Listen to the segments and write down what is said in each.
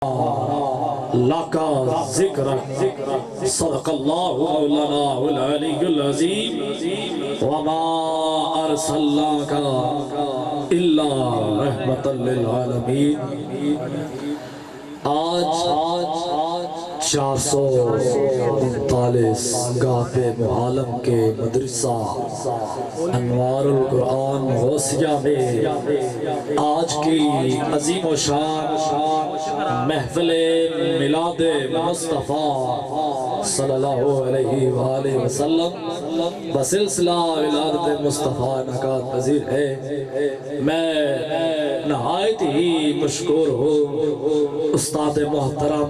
लाका ज़िक्र सदक़ल्लाहु मौलानाहुल अलीयुल अज़ीम व मा अरसलनाका इल्ला रहमतल लिल आलमीन। आज 439 गाफ़े मुआलम के मदरसा अनवारुल कुरान गौसिया में आज की अजीम व शान महफ़िले मिलादे मुस्तफ़ा सल्लल्लाहु अलैहि वसल्लम बसिलसिला विलादत मुस्तफ़ा नकात पज़ीर है। मैं नहायत ही मशकूर हूँ उस्ताद मोहतरम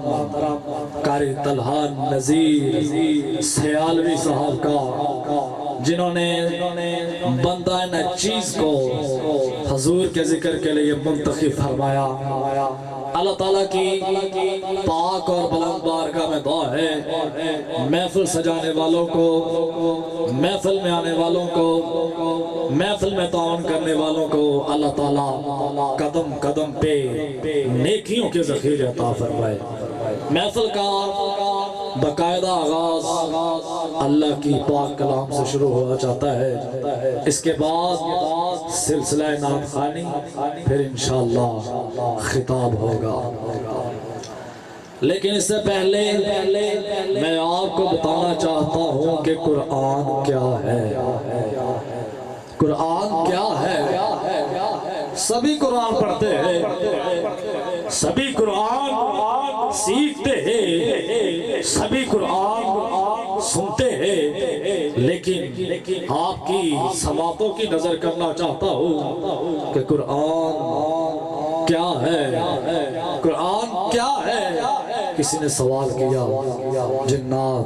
कारी तलहा नज़ीर सयालवी साहब का, जिन्होंने बंदा न चीज़ को हजूर के जिक्र के लिए मुंतखब फरमाया। अल्लाह ताला की पाक और बुलंद बारगाह में दुआ है महफिल सजाने वालों को, महफिल में आने वालों को, महफिल में ताउन करने वालों को अल्लाह ताला कदम कदम पे नेकियों के ज़ख़ीरे अता फरमाए। महफिल का बाकायदा आगाज अल्लाह की पाक कलाम से शुरू हो जाता है। इसके बाद सिलसिला नात खानी, फिर इंशाअल्लाह खिताब होगा। लेकिन इससे पहले मैं आपको बताना चाहता हूँ कि कुरान क्या है। कुरान क्या है? सभी कुरान पढ़ते हैं, सभी कुरान सीखते हैं, सभी कुरान सुनते हैं, लेकिन आपकी समातों की नजर करना चाहता हूँ कि कुरान क्या है। कुरान क्या है? किसी ने सवाल किया, जिन्नात,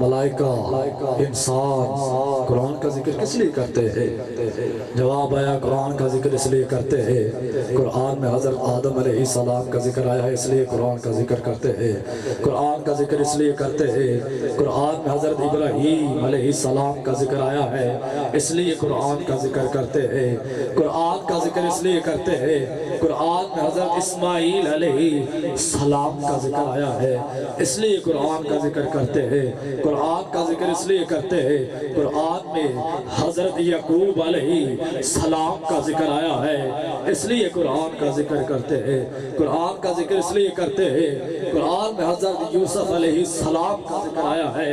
मलाइका, इंसान कुरान का जिक्र किस लिए करते हैं? जवाब आया, कुरान का जिक्र इसलिए करते हैं, कुरान में हज़रत आदम अलैहिस्सलाम का जिक्र आया है इसलिए कुरान का जिक्र करते हैं। कुरान का जिक्र इसलिए करते हैं, कुरान में हज़रत इब्राहीम अलैहिस्सलाम का जिक्र आया है इसलिए कुरान का जिक्र करते हैं। कुरान का जिक्र इसलिए करते हैं, कुरान में हज़रत इस्माईल अलैहिस्सलाम का जिक्र आया है इसलिए कुरान का जिक्र करते हैं। कुरान का जिक्र इसलिए करते हैं, कुरान में हज़रत यकूब अलैहिस्सलाम का जिक्र आया है इसलिए कुरान का जिक्र करते हैं। कुरान का जिक्र इसलिए करते हैं, कुरान में हज़रत यूसुफ अलैहिस्सलाम का जिक्र आया है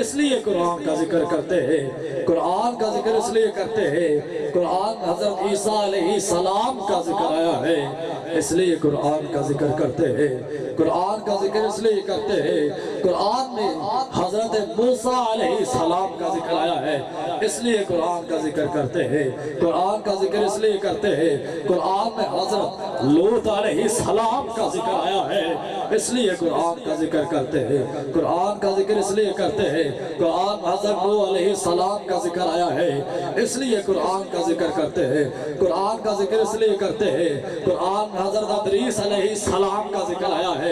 इसलिए कुरान का जिक्र करते हैं। कुरान का जिक्र इसलिए करते हैं, कुरान में हज़रत ईसा अलैहिस्सलाम का जिक्र आया है इसलिए कुरान का जिक्र करते हैं। कुरान का जिक्र इसलिए करते हैं, कुरान में हज़रत मूसा अलैहिस्सलाम का जिक्र आया है इसलिए कुरान का जिक्र करते हैं। कुरान का जिक्र इसलिए करते हैं, कुरान में हज़रत लूत अलैहिस्सलाम का जिक्र आया है इसलिए कुरान का जिक्र करते हैं। कुरान का जिक्र इसलिए करते हैं, कुरान में हज़रत नूह अलैहिस्सलाम का जिक्र आया है इसलिए कुरान का जिक्र करते हैं। कुरान का जिक्र इसलिए करते हैं, कुरान में हज़रत इदरीस अलैहिस्सलाम का जिक्र आया है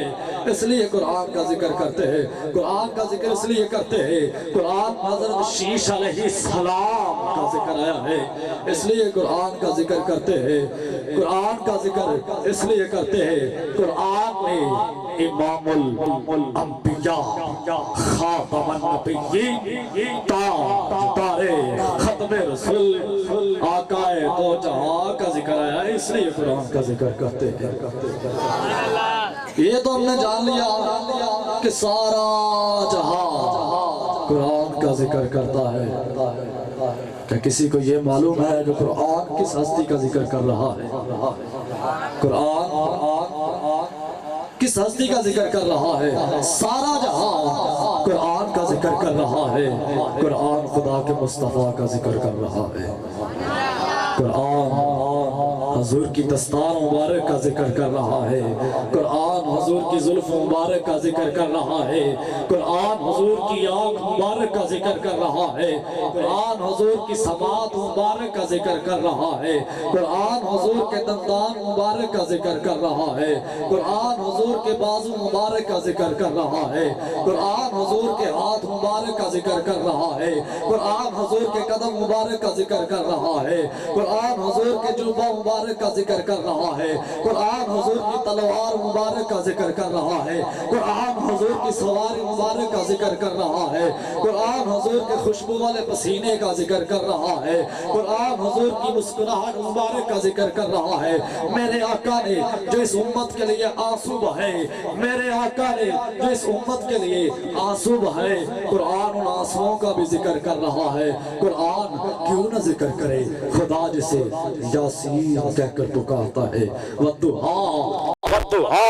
इसलिए कुरान का जिक्र करते हैं। कुरान का जिक्र इसलिए करते हैं, कुरान में हज़रत शीश अलैहिस्सलाम का जिक्र आया है इसलिए कुरान का जिक्र करते हैं। कुरान का जिक्र इसलिए करते हैं, कुरान में इमामुल अंबिया खातमुन नबिय्यीन तारे खत्मे रसूल आकाए दो जहां का जिक्र आया है इसलिए कुरान का जिक्र करते हैं। ये तो हमने जान लिया कि सारा जहां कुरान का जिक्र करता है। क्या किसी को ये मालूम है कि कुरान किस हस्ती का जिक्र कर रहा है? कुरान किस हस्ती का जिक्र कर रहा है? सारा जहां कुरान का जिक्र कर रहा है। कुरान खुदा के मुस्तफ़ा का जिक्र कर रहा है। कुरान हुजूर की दस्तार मुबारक का जिक्र कर रहा है। कुरान हुजूर की की जुल्फ मुबारक का जिक्र कर रहा है, कुरान हुजूर की आंख मुबारक का जिक्र कर रहा है, कुरान हुजूर की समात मुबारक का जिक्र कर रहा है, कुरान हुजूर के दंदान मुबारक का जिक्र कर रहा है, कुरान हुजूर के बाजू मुबारक का जिक्र कर रहा है, कुरान हुजूर के हाथ मुबारक का जिक्र कर रहा है, कुरान हुजूर के कदम मुबारक का जिक्र कर रहा है, कुरान हुजूर के जुबा मुबारक का जिक्र कर रहा है, कुरान हुजूर की तलवार मुबारक का जिक्र कर रहा है, कुरान हुजूर की सवारी मुबारक का जिक्र कर रहा है, कुरान हुजूर के खुशबू वाले पसीने का जिक्र कर रहा है, कुरान हुजूर की मुस्कुराहट मुबारक का जिक्र कर रहा है। मेरे आका ने जो इस उम्मत के लिए आंसू बहाए, मेरे आका ने जो इस उम्मत के लिए आंसू बहाए, कुरान उन आंसुओं का भी जिक्र कर रहा है। कुरान क्यों न जिक्र करे, खुदा जिसे यासीन कहकर पुकारता है, वद्दुहा वद्दुहा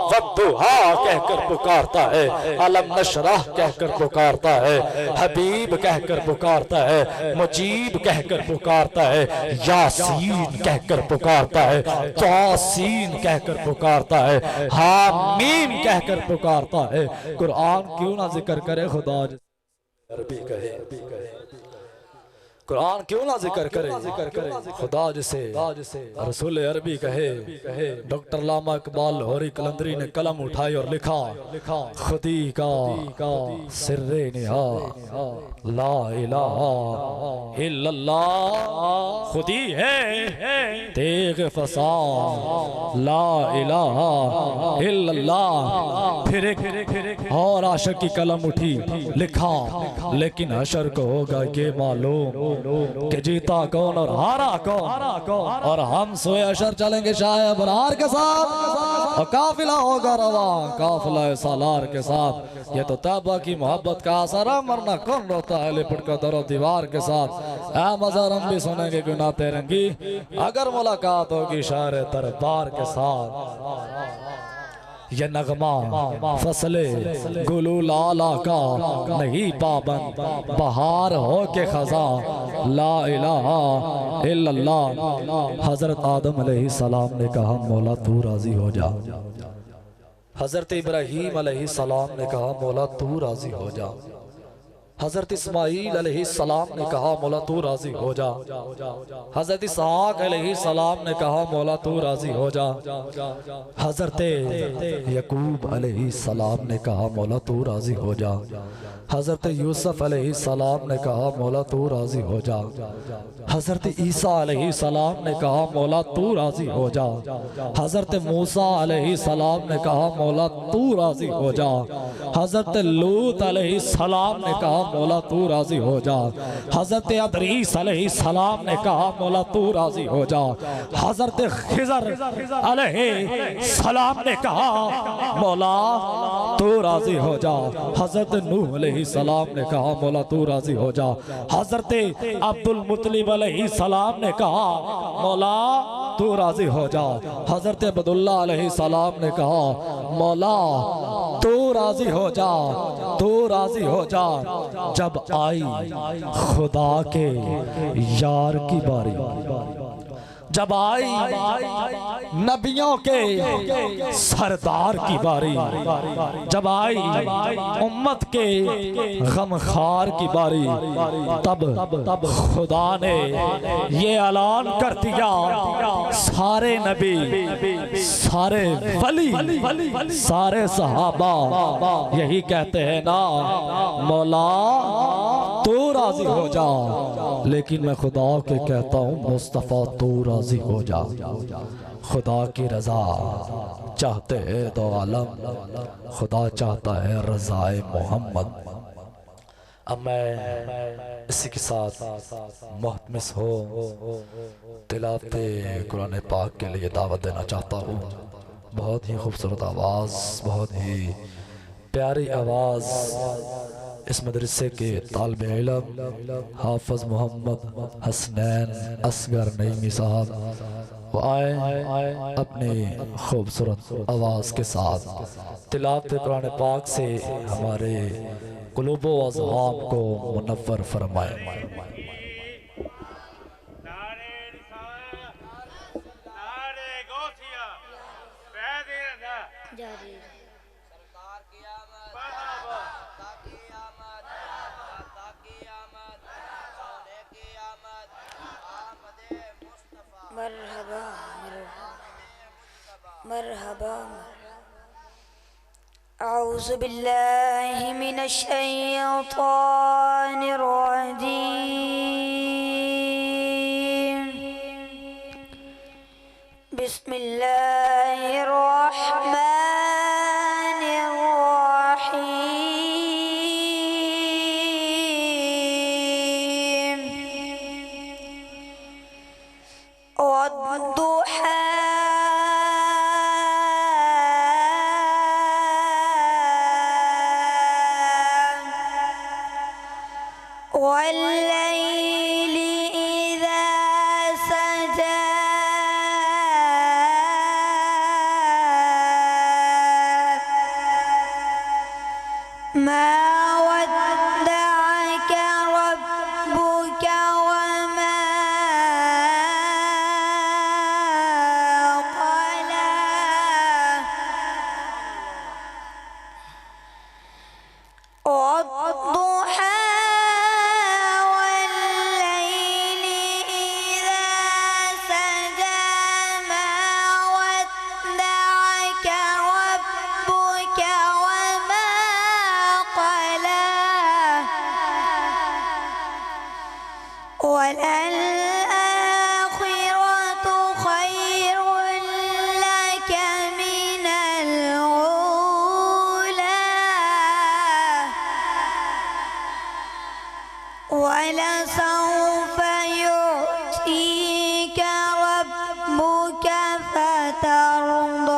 वद्दुहा कहकर पुकारता है, अलम नशरह कहकर पुकारता है, हबीब कहकर पुकारता है, मुजीब कहकर पुकारता है, यासीन कहकर पुकारता है, तासीन कहकर पुकारता है, हामीम कहकर पुकारता है। कुरान क्यों ना जिक्र करे, खुदा अरबी कहे, कुरान क्यों ना जिक्र करे, खुदा जिसे रसूल अरबी कहे। डॉक्टर लामा इकबाल लाहौरी कलंदरी ने कलम उठाई और लिखा, खुदी का सिर्रे निहा ला इलाहा इल्लल्लाह, खुदी है तेग फसा ला इलाहा इल्लल्लाह। फिर एक और आशिक की कलम उठी, लिखा लेकिन हशर को होगा ये मालूम कि जीता कौन और हारा कौन, और हम सोए अशर चलेंगे शाह अबरार के साथ, और काफिला होगा रवा काफिला सालार के साथ। ये तो तैबा की मोहब्बत का असर है, मरना कौन रोता है लिपट कर दरो दीवार के साथ। ऐ मज़र हम भी सुनेंगे गुनाह तेरंगी, अगर मुलाकात होगी शायर दरबार के साथ। ये नगमा फसले गुलू लाला का नहीं पाबंद, बहार हो के खजा ला इलाहा इल्लल्लाह। हजरत आदम अलैहिस्सलाम ने कहा मौला तू राजी हो जा, हजरत इब्राहीम अलैहिस्सलाम ने कहा मौला तू राजी हो जा, हजरत इस्माईल अलैहिस्सलाम ने कहा मौला तू राजी हो जा, हजरत इसहाक अलैहिस्सलाम ने कहा मौला तू राजी हो जा, हजरत यकूब अलैहिस्सलाम ने कहा मौला तू राजी हो जा, हजरत यूसुफ अलैहिस्सलाम ने कहा मौला तू राजी हो जा, हजरत ईसा अलैहिस्सलाम ने कहा मौला तू राजी हो जा, हजरत मूसा अलैहिस्सलाम ने कहा मौला तू राजी हो जा, हजरत लूत अलैहिस्सलाम ने कहा मौला तू राजी हो जा, हजरत अदरीस अलैहिस्सलाम ने कहा मौला तू राजी हो जा, हजरत खिजर अलैहिस्सलाम ने कहा मौला तू राजी हो जा, हजरत नूह अलैहिस्सलाम ने कहा मौला तू राजी हो जा, हजरत अब्दुल मुत्तलिब अलैहिस्सलाम ने कहा मौला तू राजी हो जा, हजरत अब्दुल्ला अलैहिस्सलाम ने कहा मौला तू राजी हो जा, तू राजी हो जा। जब आई खुदा के यार की बारी, जब आई नबियों के सरदार की बारी, जब आई उम्मत के गमखार की बारी, तब खुदा ने ये ऐलान कर दिया, सारे नबी, सारे वली, सारे सहाबा यही कहते हैं ना मौला तू राजी हो जा, लेकिन मैं खुदा के कहता हूँ मुस्तफ़ा तू राजी हो जा। खुदा की रजा चाहते हैं दो आलम, खुदा चाहता है रज़ाए मोहम्मद। अब मैं इसी के साथ मुहतमिस हो तिलावते कुरान पाक के लिए दावत देना चाहता हूँ। बहुत ही खूबसूरत आवाज़, बहुत ही प्यारी आवाज़ इस मदरसे के तालिब इल्म हाफिज मोहम्मद हसनैन असगर नईमी साहब वो आए अपने खूबसूरत आवाज़ के साथ तिलावत कुरान पाक से हमारे कुलूबो अज़हाम को मुनव्वर फरमाए। जा रही है। सरकार की आमद, दाता की आमद, दाता की आमद, सोने की आमद, आमदे मुस्तफा, मरहबा मुज्तबा। मरहबा। अऊज़ु बिल्लाहि मिनश शैतानिर रजीम। बिस्मिल्लाहिर रहमानिर रहीम। वद्दुहा वल्लैलि इज़ा सजा। मा वद्दअक रब्बुक वमा क़ला। वद्दुहा वल्लैलि इज़ा सजा। मा वद्दअक रब्बुक वमा क़ला। वललआखिरतु खैर लक मिनल ऊला। वलसौफ युअतीक रब्बुक फतरदा।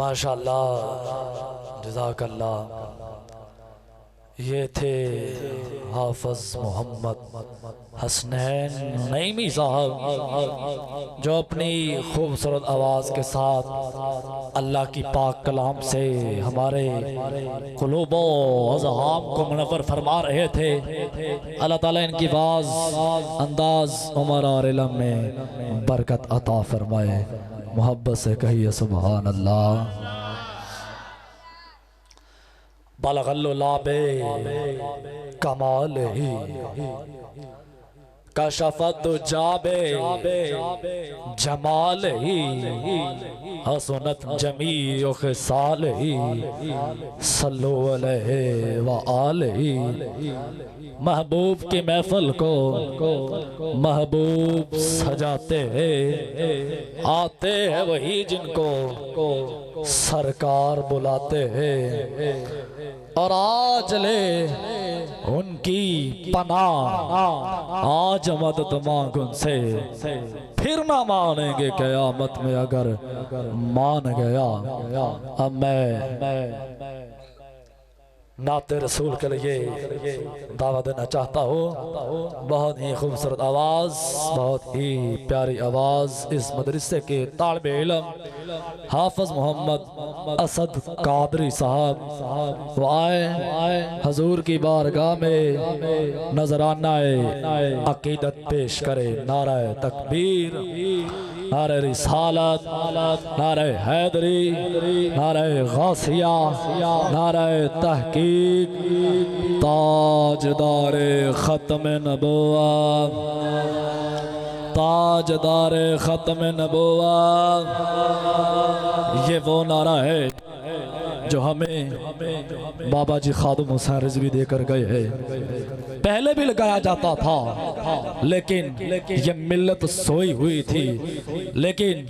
माशाअल्लाह, जज़ाकल्लाह। ये थे हाफिज मोहम्मद हसनैन नईमी साहब, जो अपनी खूबसूरत आवाज़ के साथ अल्लाह की पाक कलाम से हमारे क़ुलूबो अज़हाम को मुनव्वर फरमा रहे थे। अल्लाह ताला इनकी आवाज़, अंदाज़, उम्र और इल्म में बरकत अता फरमाए। मोहब्बत से कहिए सुभान अल्लाह। बलगल्लाबे कमाल ही कशफत जाबे जमाल ही हसनत जमी खिसाल ही सल्लु अलैहि व आलिहि। महबूब की महफिल को महबूब सजाते हैं, आते हैं वही जिनको सरकार बुलाते हैं। और आज ले उनकी पनाह, आज मदद मांग उनसे, फिर ना मानेंगे क़यामत में अगर मान गया। अब नाते रसूल के लिए दावा देना चाहता हूँ। बहुत ही खूबसूरत आवाज़, बहुत ही प्यारी आवाज़ इस मदरसे के तालिबे इल्म हाफिज मोहम्मद असद कादरी साहब वो आए हजूर की बारगाह में नजराना अकीदत पेश करे। नारे तकबीर, नारे रिसालत, नारे हैदरी, नारे गौसिया, नारे तहकीक, ताजदारे खत्म नबुव्वत, ताजदारे खत्म नबुव्वत। ये वो नारा है जो हमें बाबा जी खादुम हुसैन रिजवी देकर गए हैं। पहले भी लगाया जाता था लेकिन ये मिल्लत सोई हुई थी। लेकिन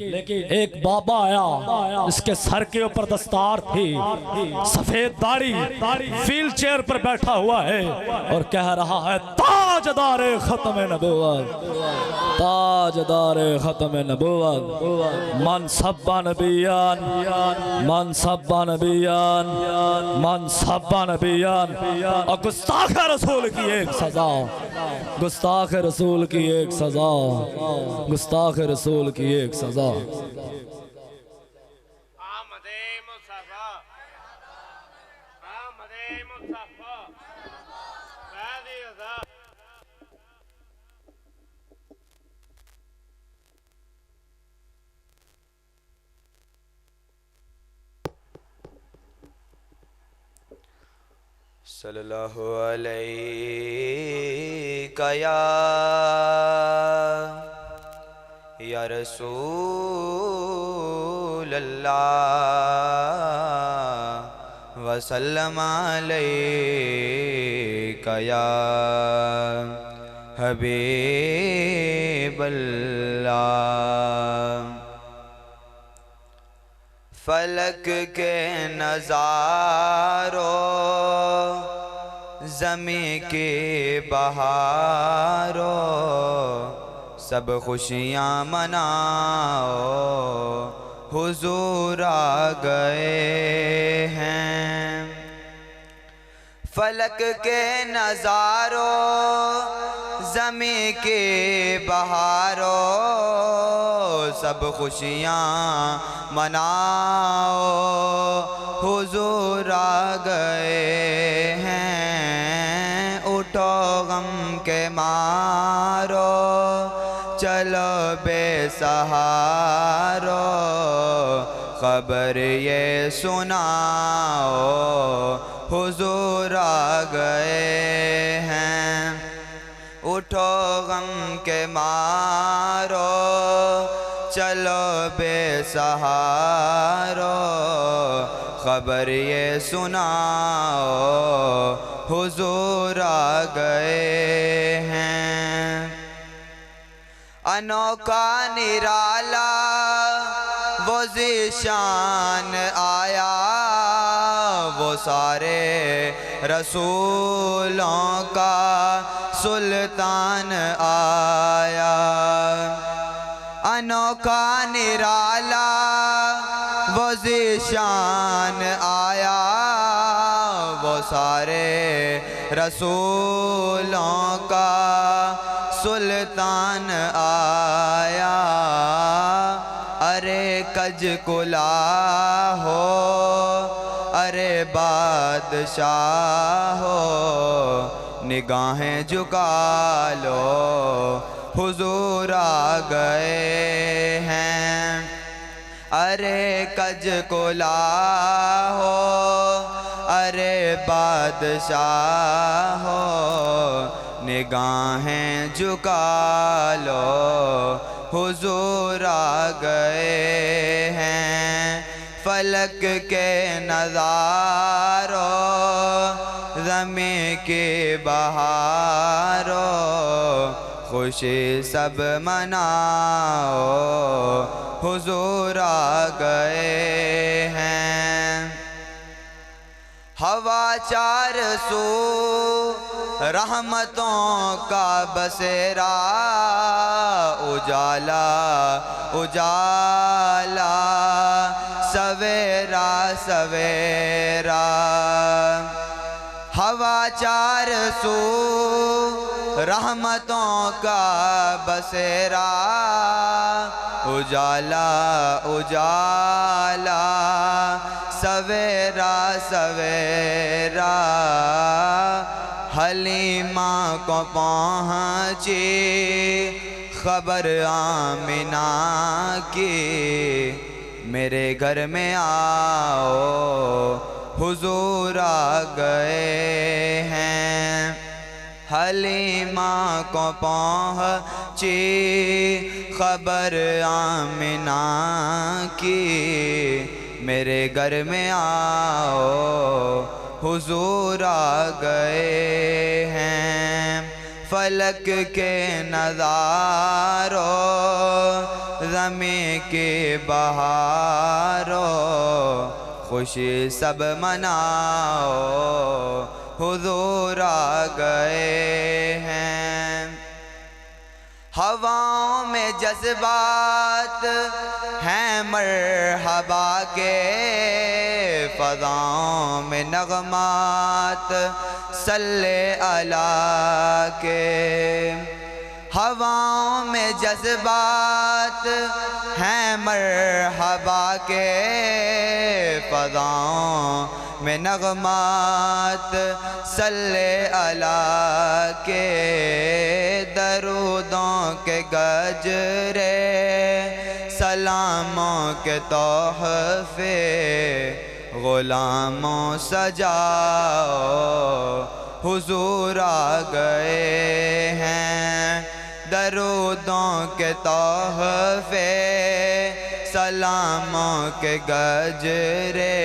एक बाबा आया, इसके सर के ऊपर दस्तार थी, सफेद दाढ़ी, व्हील चेयर पर बैठा हुआ है और कह रहा है ताजदारे खत्म नबुव्वत, ताजदारे खत्म नबुव्वत, मन सब्बा नबियान, मन सब्बा नबियान, मन सब्बा नबियान। और गुस्ताख रसूल की एक सजा, गुस्ताख रसूल की एक सजा, गुस्ताख रसूल की एक सजा। आमदे मुस्तफा, आमदे मुस्तफा, बादी अज़ा। सल्लल्लाहु अलैका या रसूल अल्लाह वसल्लम अलैका या हबीब अल्लाह। फलक के नज़ारों, ज़मी के बहारों, सब खुशियाँ मनाओ, हुजूर आ गए हैं। फलक के नज़ारों, ज़मी के बहारों, सब खुशियाँ मनाओ, हुजूर आ गए हैं। उठो गम के मारो, चलो बेसहारो, खबर ये सुनाओ, हुजूर आ गए हैं। उठो गम के मारो, चलो बेसहारो, खबर ये सुनाओ, हुजूर आ गए हैं। अनोखा निराला वो ज़ीशान आया, वो सारे रसूलों का सुल्तान आया। अनोखा निराला वो ज़ीशान आया, वो सारे रसूलों का सुल्तान आया। अरे कज कुला हो, अरे बादशाह हो, निगाहें झुका लो, हुजूर आ गए हैं। अरे कज कुला हो, अरे बादशाह हो, निगाहें झुका लो, हुजूर आ गए हैं। फलक के नज़ारों, ज़मी के बहारों, खुशी सब मनाओ, हुजूर आ गए हैं। हवा चार सू रहमतों का बसेरा, उजाला उजाला, सवेरा सवेरा। हवा चार सू रहमतों का बसेरा, उजाला उजाला सवेरा सवेरा, हलीमा को पहुँची खबर आमिना की, मेरे घर में आओ हुजूर आ गए हैं। हलीमा को पहुँची खबर आमिना की, मेरे घर में आओ हुजूर आ गए हैं। फलक के नज़ारों ज़मीं के बहारों, खुशी सब मनाओ हुजूर आ गए हैं। हवाओं में जज्बात हैं मरहबा के, फ़ज़ाओं में नगमात सल्ले अला के। हवाओं में जज्बात हैं मरहबा के, फ़ज़ाओं में नगमात सल्ले अला के। दरूदों के गजरे सलामों के तोहफे, ग़ुलामों सजाओ हुजूर आ गए हैं। दरूदों के तोहफे सलामों के गजरे,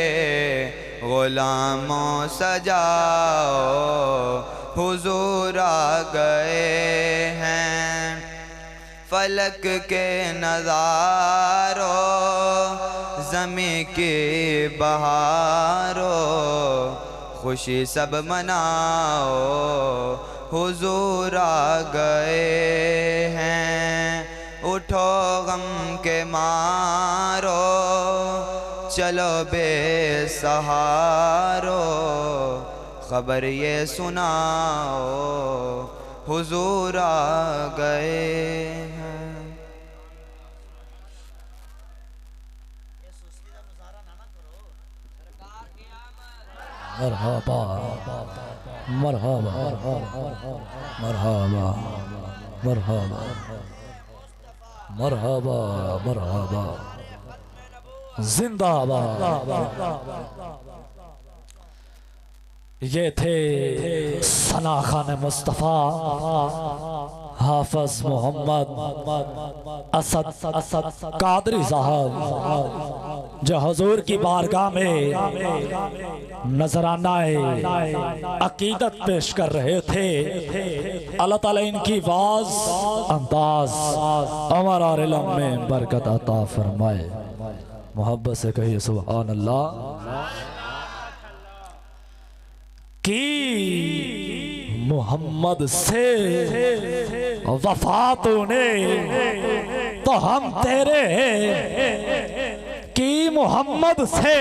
ग़ुलामों सजाओ हुजूर आ गए हैं। फलक के नज़ारों ज़मीं के बहारों, खुशी सब मनाओ हुजूर आ गए हैं। उठो गम के मारो चलो बेसहारो, खबर ये सुनाओ हुजूर आ गए हैं। मरहबा मरहबा मरहबा मरहबा मरहबा मरहबा जिंदाबाद। ये थे सना खान मुस्तफ़ा हाफिज मोहम्मद असद कादरी साहब, जो हुजूर की बारगाह में नजरानाए अकीदत पेश कर रहे थे। अल्लाह ताला इनकी आवाज अंदाज अमर और इल्म में बरकत अता फरमाए। मोहब्बत से कहिए सुभान अल्लाह। कि मोहम्मद से वफा तूने तो हम तेरे, कि मोहम्मद से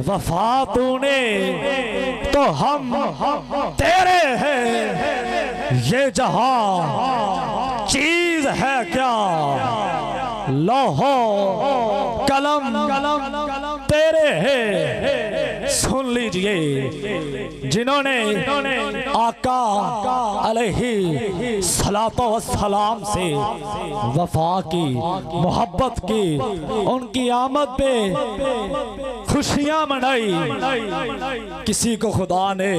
वफा तूने तो हम तेरे हैं। ये जहां चीज है क्या, लोहो कलम तेरे हैं। सुन लीजिए, जिन्होंने आका अलैहि सलातो वस्सलाम से वफा की, मोहब्बत की, उनकी आमद पे खुशियां मनाई। किसी को खुदा ने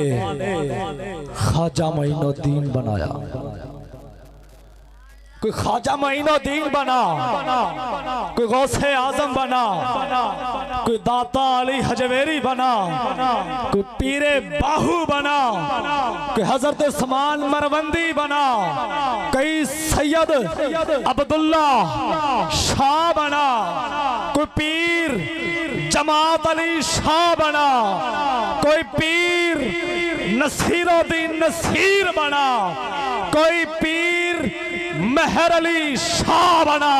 ख्वाजा मोइनुद्दीन बनाया, कोई ख्वाजा मोइनुद्दीन बना, कोई गौसे आजम बना, कोई दाता अली हजवेरी बना, कोई पीरे बाहू बना, कोई हजरत उस्मान मरवंदी बना, कोई सैयद अब्दुल्ला शाह बना, कोई पीर जमात अली शाह बना, कोई पीर नसीरुद्दीन नसीर बना, कोई पीर मेहर अली शाह बना,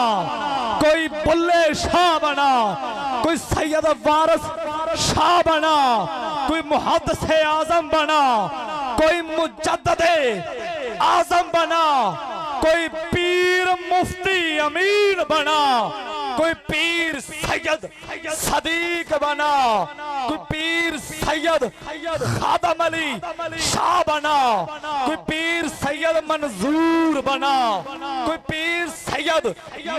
कोई बुल्ले शाह बना, कोई सैयद वारिस शाह बना, कोई मुहद्दिस आज़म बना, कोई मुजद्दिद आज़म बना, कोई पीर मुफ्ती अमीर बना, कोई पीर सैयद सदीक बना, कोई पीर सैयद खादम अली शाह बना, कोई पीर सैयद मंजूर बना, कोई पीर सैयद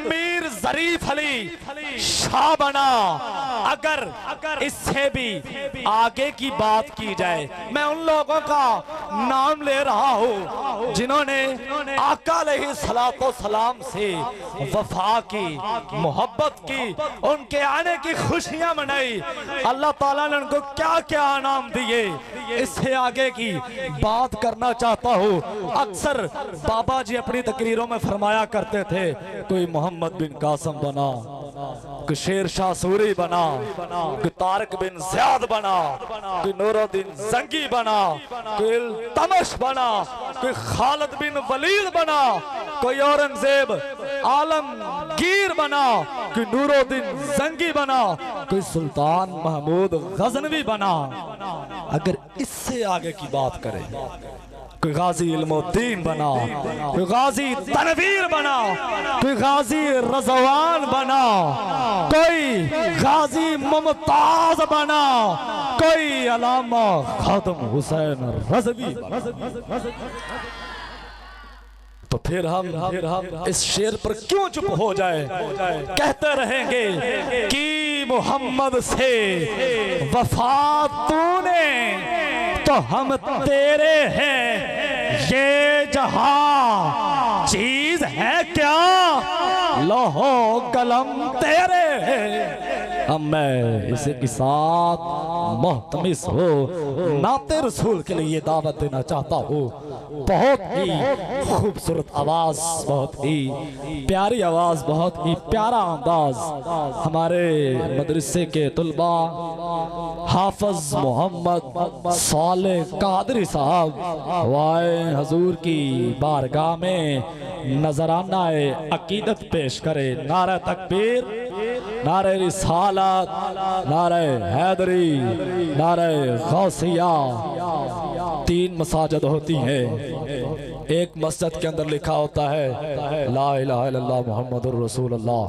मीर जरीफ अली शाह बना। अगर इससे भी आगे की बात की जाए, मैं उन लोगों का नाम ले रहा हूँ जिन्होंने आका अलैहिस्सलातो सलाम से वफा की, मोहब्बत की, उनके आने की खुशियां मनाई। अल्लाह ताला ने उनको क्या क्या इनाम दिए, इससे आगे की बात करना चाहता हूँ। अक्सर बाबा जी अपनी तकरीरों में फरमाया करते थे, कोई मोहम्मद बिन कासिम बना, कोई शेर शाह सूरी बना, कोई तारिक बिन ज़ियाद बना, कोई नूरुद्दीन जंगी बना, कोई तमश बना, कोई खालिद बिन वलीद बना, कोई औरंगजेब आलमगीर बना, कोई नूरुद्दीन जंगी बना, कोई सुल्तान महमूद गजनवी बना। अगर इससे आगे की बात करें, कोई गाजी इल्मुद्दीन बना, कोई गाजी तनवीर बना, कोई गाजी रज़वान बना, कोई गाजी मुमताज बना, कोई अलामा खातम हुसैन रज़वी बना। तो फिर हम इस शेर पर क्यों चुप हो जाए? कहते रहेंगे कि मोहम्मद से वफा तूने तो हम तेरे हैं, ये जहां चीज है क्या, लोहो कलम तेरे हैं। अब मैं इसी के साथ मोहतमिस हो नाते रसूल के लिए दावत देना चाहता हूँ। बहुत ही खूबसूरत आवाज, बहुत ही प्यारी आवाज, बहुत ही प्यारा अंदाज हमारे मदरसे के तुलबा हाफिज मोहम्मद साले कादरी साहब वाए हजूर की बारगाह में नजराना अकीदत पेश करे। नारा तकबीर, नारे रिसालत, नारे हैदरी, नारे गौसिया। 3 मसाजिद होती हैं। एक मस्जिद के अंदर लिखा होता है ला इलाहा इल्लल्लाह मुहम्मदुर रसूलुल्लाह,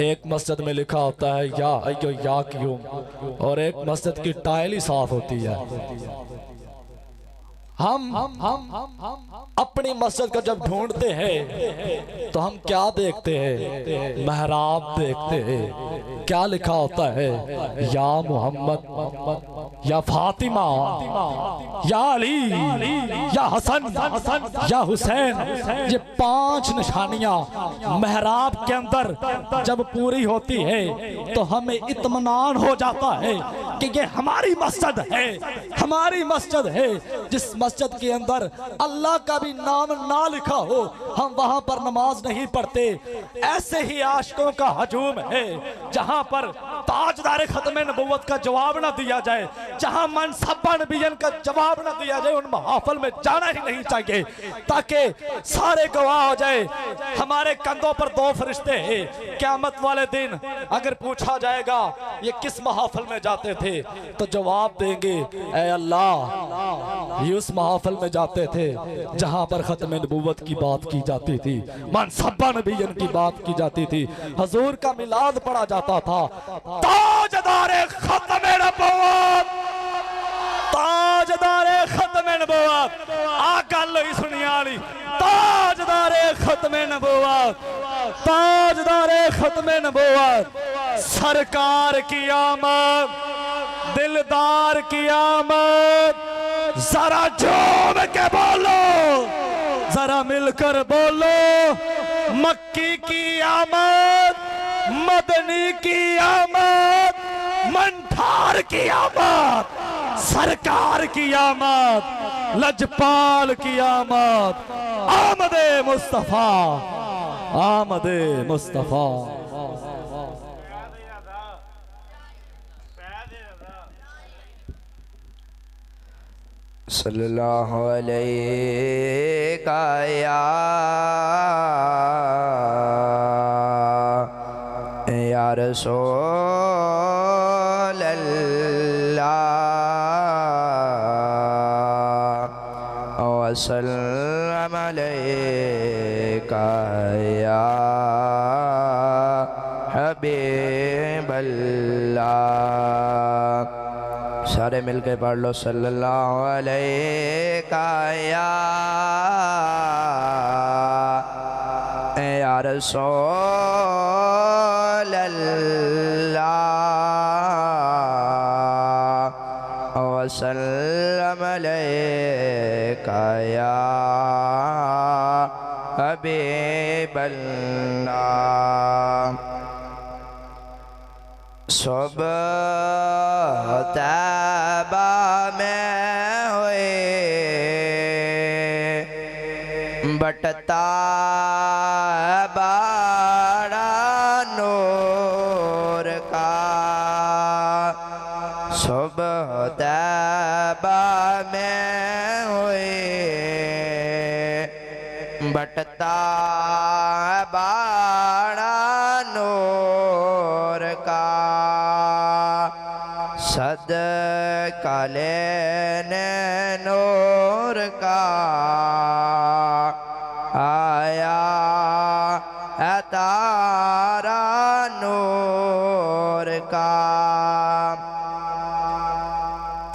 एक मस्जिद में लिखा होता है या अय्यो या क्यों, और एक मस्जिद की टाइल ही साफ होती है। हम अपनी मस्जिद को जब ढूंढते हैं तो हम क्या देखते हैं? महराब देखते हैं। क्या लिखा होता है? या मोहम्मद, या फातिमा, या अली, या हसन, या हुसैन। ये 5 निशानियां महराब के अंदर जब पूरी होती है तो हमें इत्मीनान हो जाता है कि ये हमारी मस्जिद है, हमारी मस्जिद है। जिस मस्जिद के अंदर अल्लाह का भी नाम ना लिखा हो, हम वहां पर नमाज नहीं पढ़ते। ऐसे ही आशिकों का हजूम है जहां पर ताजदार खत्म नबुव्वत का जवाब ना दिया जाए, जहां मनसब्बा नबियन का जवाब ना दिया जाए, उन महाफिल में जाना ही नहीं चाहिए ताकि सारे गवाह हो जाए। हमारे कंधों पर 2 फरिश्ते हैं। क़यामत वाले दिन अगर पूछा जाएगा ये किस महाफिल में जाते थे, तो जवाब देंगे ऐ अल्लाह ये उस महाफिल में जाते थे जहां पर खत्म नबुव्वत की बात की जाती थी, मनसब्बा नबियन की बात की जाती थी, हजूर का मिलाद पढ़ा जाता था। ताजदारे खत्म नबुव्वत, ताजदारे खत्म नबुव्वत, आ गल ही सुनिया वाली। ताजदारे खत्म नबुव्वत, ताजदारे खत्म नबुव्वत, सरकार की आमद, दिलदार की आमद। जरा झूम के बोलो, जरा मिलकर बोलो, मक्की की आमद, मदनी की आमद, मंठार की आमद, सरकार की आमद, लजपाल की आमद, आमदे मुस्तफा, आमदे मुस्तफा। सल्लल्लाहु अलैहि या रसूल अल्लाह। वसल्लम अलैका या हबीबल्लाह। सारे मिलके पढ़ लो सल्लल्लाहु अलैका या रसूलल्लाह वसल्लम अलैका या हबीबल्लाह। सुबह तैबा में हुए बटता बड़ा नूर का। सुबह तैबा में हुए बटता बड़ा नूर का। सदका लेने नूर का आया है तारा नूर का।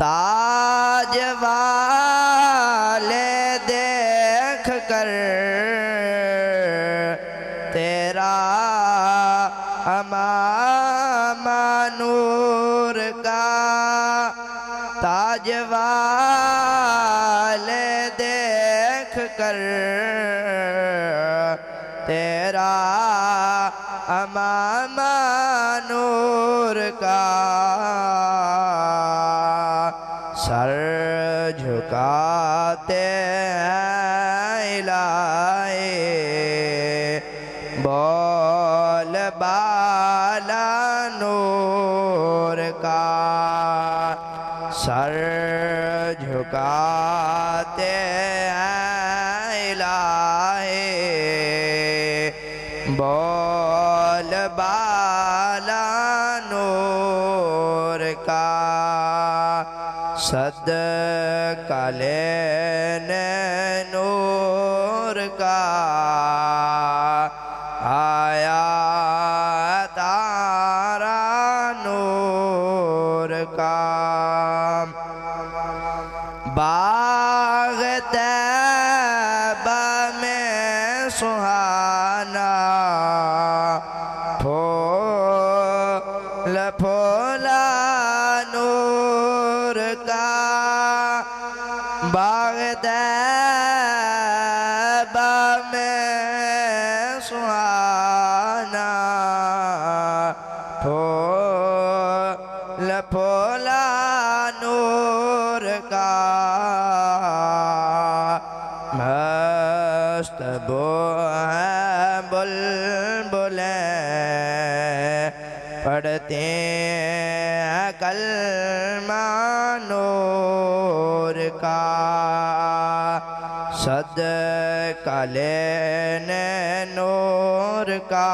ताज वाले देख कर तेरा अमामा नूर का। ताज वाले देख कर तेरा अमामा नूर का। सर झुकाते हैं इलाही बोल बाला नूर का। सर झुकाते हैं इलाही बोल बाला नूर का। सदका लेने नूर का आया तारा नूर का। बाग़ तैबा में सुहाना फूल फूला नूर का। बाग़ तैबा में सुहाना फूल फूला नूर का। मस्त वो हैं बुलबुलें पढ़ते हैं कलमा नूर का। सदका लेने नूर का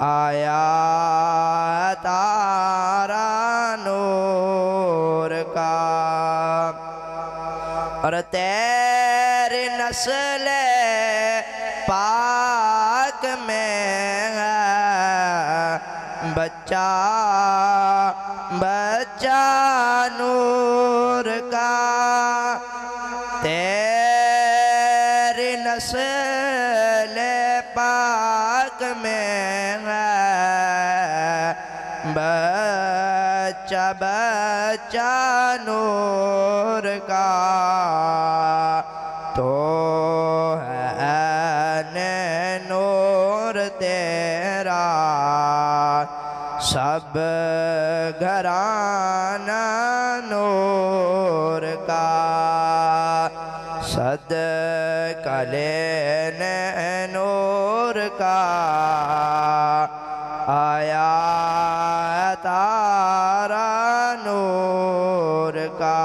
आया तारा नूर का। और तेरी नस्ल पाक में है बच्चा बच्चा नूर का। तेरी नस्ल पाक में है बच्चा बच्चा नूर का। तो है नूर तेरा सब घराना नूर का। सदका लेने नूर का आया तारा नूर का।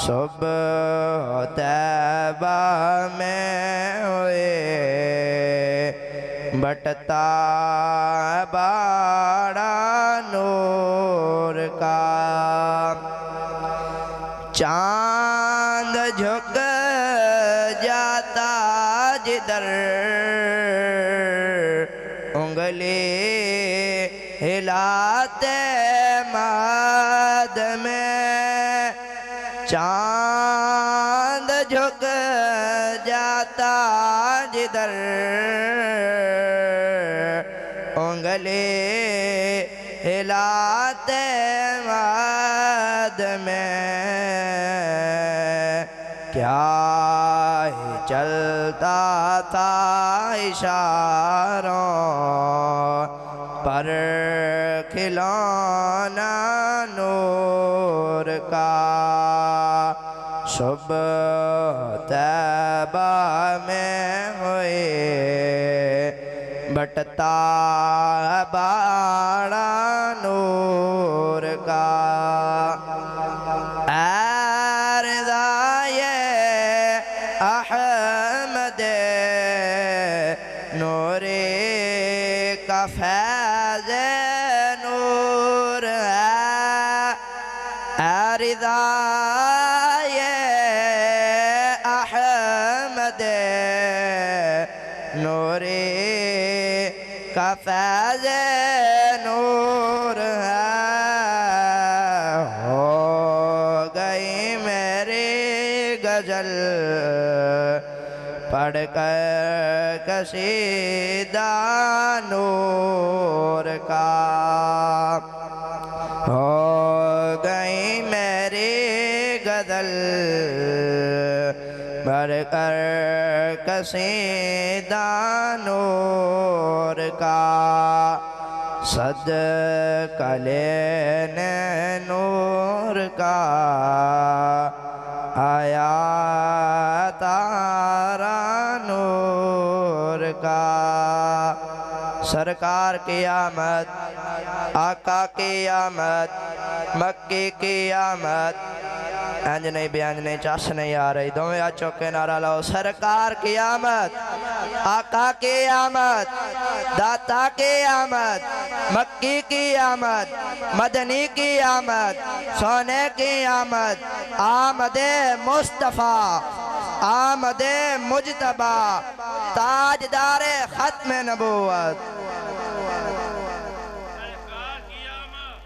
सुबह तैबा में हुए बटता बड़ा नूर का। चाँद झुक जाता जिधर उंगली हिलाते मद में चांद झुक जाता जिधर उंगली हिलाते मद में क्या ही चलता था इशारों पर खिलौना नूर का सुबह तैबा में हुए बटता बाड़ा नूर का अहमद नूरे का फैज़ नूर है रिज़ाए अहमद नूरे का फैज़ नूर है। हो गई मेरी गज़ल पढ़ कर कसीदा नूर का, हो गई मेरी गज़ल पढ़ कर कसीदा नूर का। सदका लेने नूर का आया तारा नूर का। सरकार की आमद, आका की आमद, मक्की की आमद। अंज नहीं बयान नहीं चाश नहीं आ रही, दोवें आ चौके नारा लाओ। सरकार की आमद, आका की आमद, दाता की आमद, मक्की की आमद, मदनी की आमद, सोने की आमद। आमदे मुस्तफ़ा, आमदे मुजतबा, ताजदारे खत्म नबूवत। सरकार की आमद,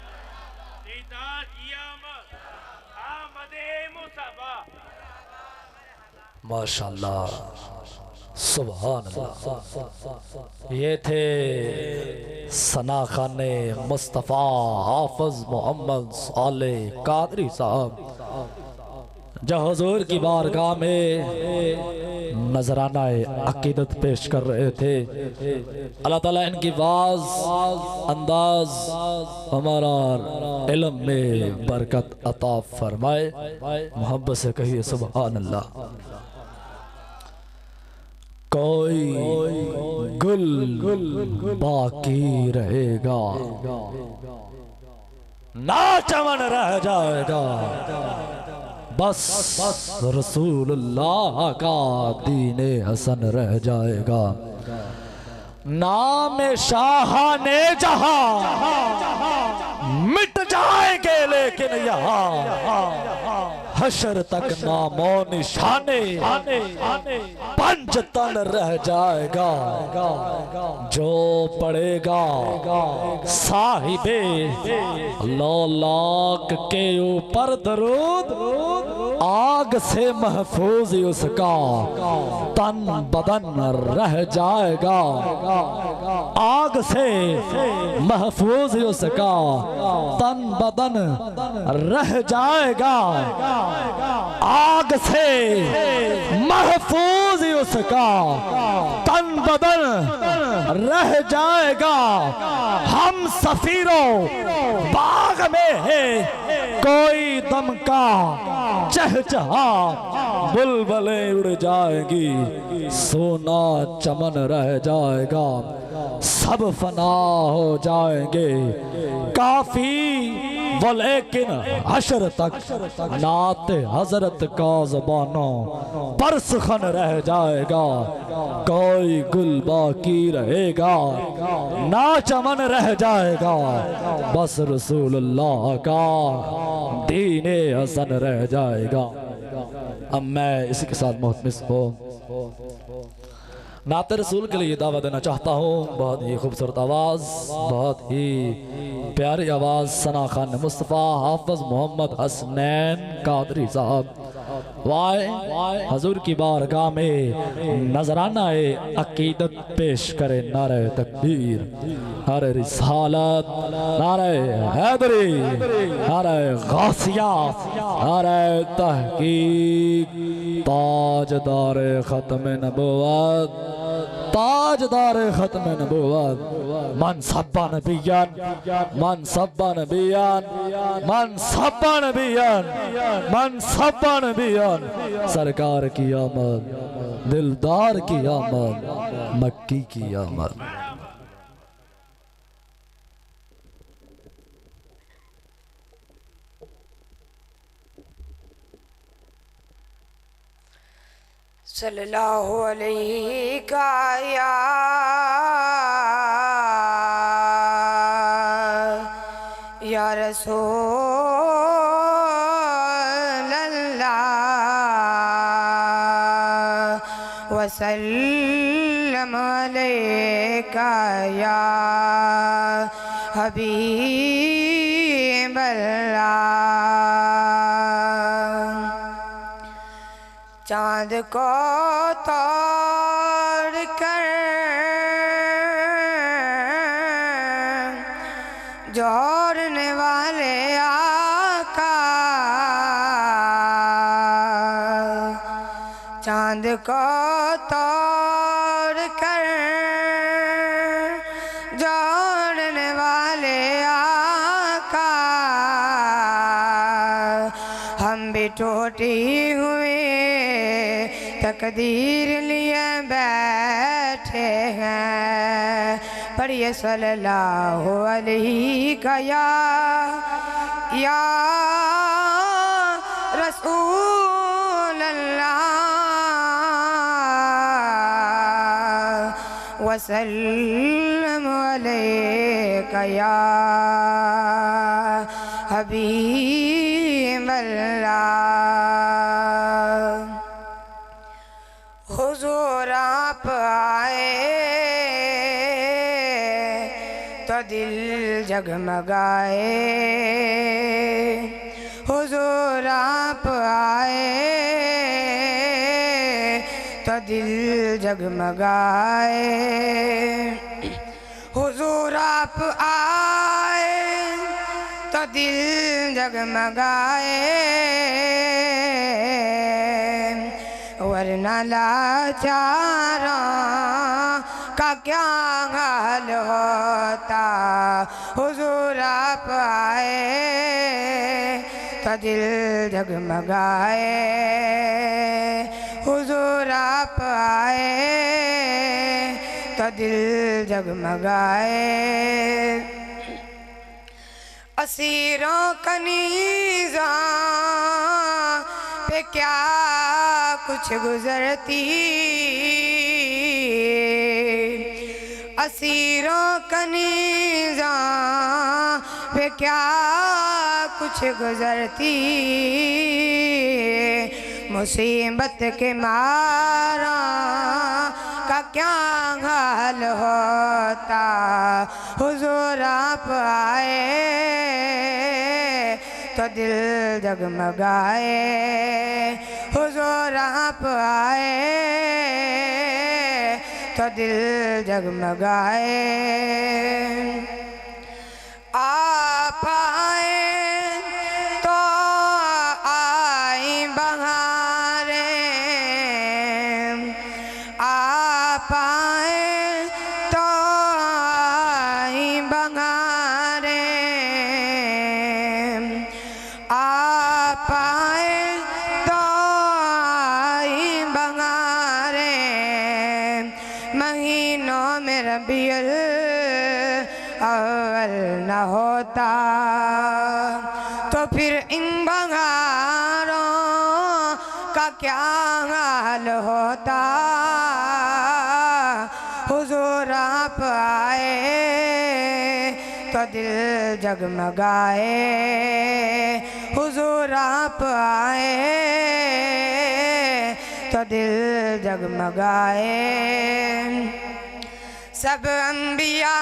दीदार की आमद, आमदे मुस्तफा। माशाल्लाह, सुभान अल्लाह। ये थे सना खाने मुस्तफ़ा हाफिज मोहम्मद सालेह कादरी साहब, जो हुजूर की बारगाह में नजराना अकीदत पेश कर रहे थे। अल्लाह ताला इनकी वाज अंदाज हमारा इल्म में बरकत अता फरमाए। मोहब्बत से कहिए सुभान अल्लाह। कोई गुल बाकी रहेगा ना चमन रह जाएगा, बस रसूलुल्लाह का दीने हसन रह जाएगा। नाम शाहाने जहां मिट जाएंगे लेकिन यहाँ हशर तक नामो निशाने पंचतन रह जाएगा। जो पड़ेगा साहिबे लौलाक के ऊपर दरूद, आग से महफूज उसका तन बदन रह जाएगा। आग से महफूज उसका तन बदन रह जाएगा। आग से महफूज उसका तन बदन रह जाएगा। हम सफीरों बाग में है कोई दम का चहचहा, बुलबुलें उड़ जाएगी सोना चमन रह जाएगा। सब फना हो जाएंगे काफी वो लेकिन हशर तक नाते हजरत का ज़बानों पर सुखन रह जाएगा। कोई गुल बाकी रहेगा ना चमन रह जाएगा, बस रसूलुल्लाह का दीने हसन रह जाएगा। अब मैं इसी के साथ मुहतमिस हो नाते रसूल के लिए दावा देना चाहता हूँ। बहुत ही खूबसूरत आवाज़, बहुत ही प्यारी आवाज़, सना खान मुस्तफ़ा हाफिज मोहम्मद हसनैन कादरी साहब। वाए हजूर की बारगाह में नजराना अकीदत पेश करे। नारे तकबीर, नारे रिसालत, नारे हैदरी, नारे गौसिया, नारे तहकीक, ताजदार खत्म नबुवत, ताजदार खत्म नबुवत, मन सब्बा नबियन, मन सब्बा नबियन, मन सब्बा नबियन, मन सब्बा नबियन। सरकार की आमद, दिलदार की आमद, मक्की की आमद। सल्लल्लाहु अलैहि का या रसूल अल्लाह वसल्लम अलैका या हबीब अल्लाह। चाँद को तोड़ कर जोड़ने वाले आका, चाँद को तोड़ कर जोड़ने वाले आका, हम भी टूटी हुई तकदीर लिए बैठे हैं। पढ़िए सल्लल्लाहु अलैहि का या रसूल अल्लाह वसल्लम अलैका या हबीब अल्लाह। हुजूर आप आए तो दिल जगमगाए, हुजूर आप आए तो दिल जगमगाए, हुजूर आप आए तो दिल जगमगाए, वरना लाचारों का क्या हाल होता। हुजूर आप आए तो दिल जगमगाए, हुजूर आप आए तो दिल जगमगाए। असीरों कनीज़ा पे क्या कुछ गुजरती, असीरों कनीज़ा पे क्या कुछ गुजरती, मुसीबत के मारा का क्या हाल होता। हुजूर आप आए तो दिल जगमगाए, हुजूर आप आए तो दिल जगमगाए। आप आए तो आई बहारें, आप आए तो आई बहारें, आप आए तो आई बहारें। महीनों में रबीउल अव्वल न होता तो फिर इन बहारों का क्या हाल होता। हुजूर आप आए तो दिल जगमगाए, हुजूर हुजूर आप आए तो दिल जगमगाए। सब अंबिया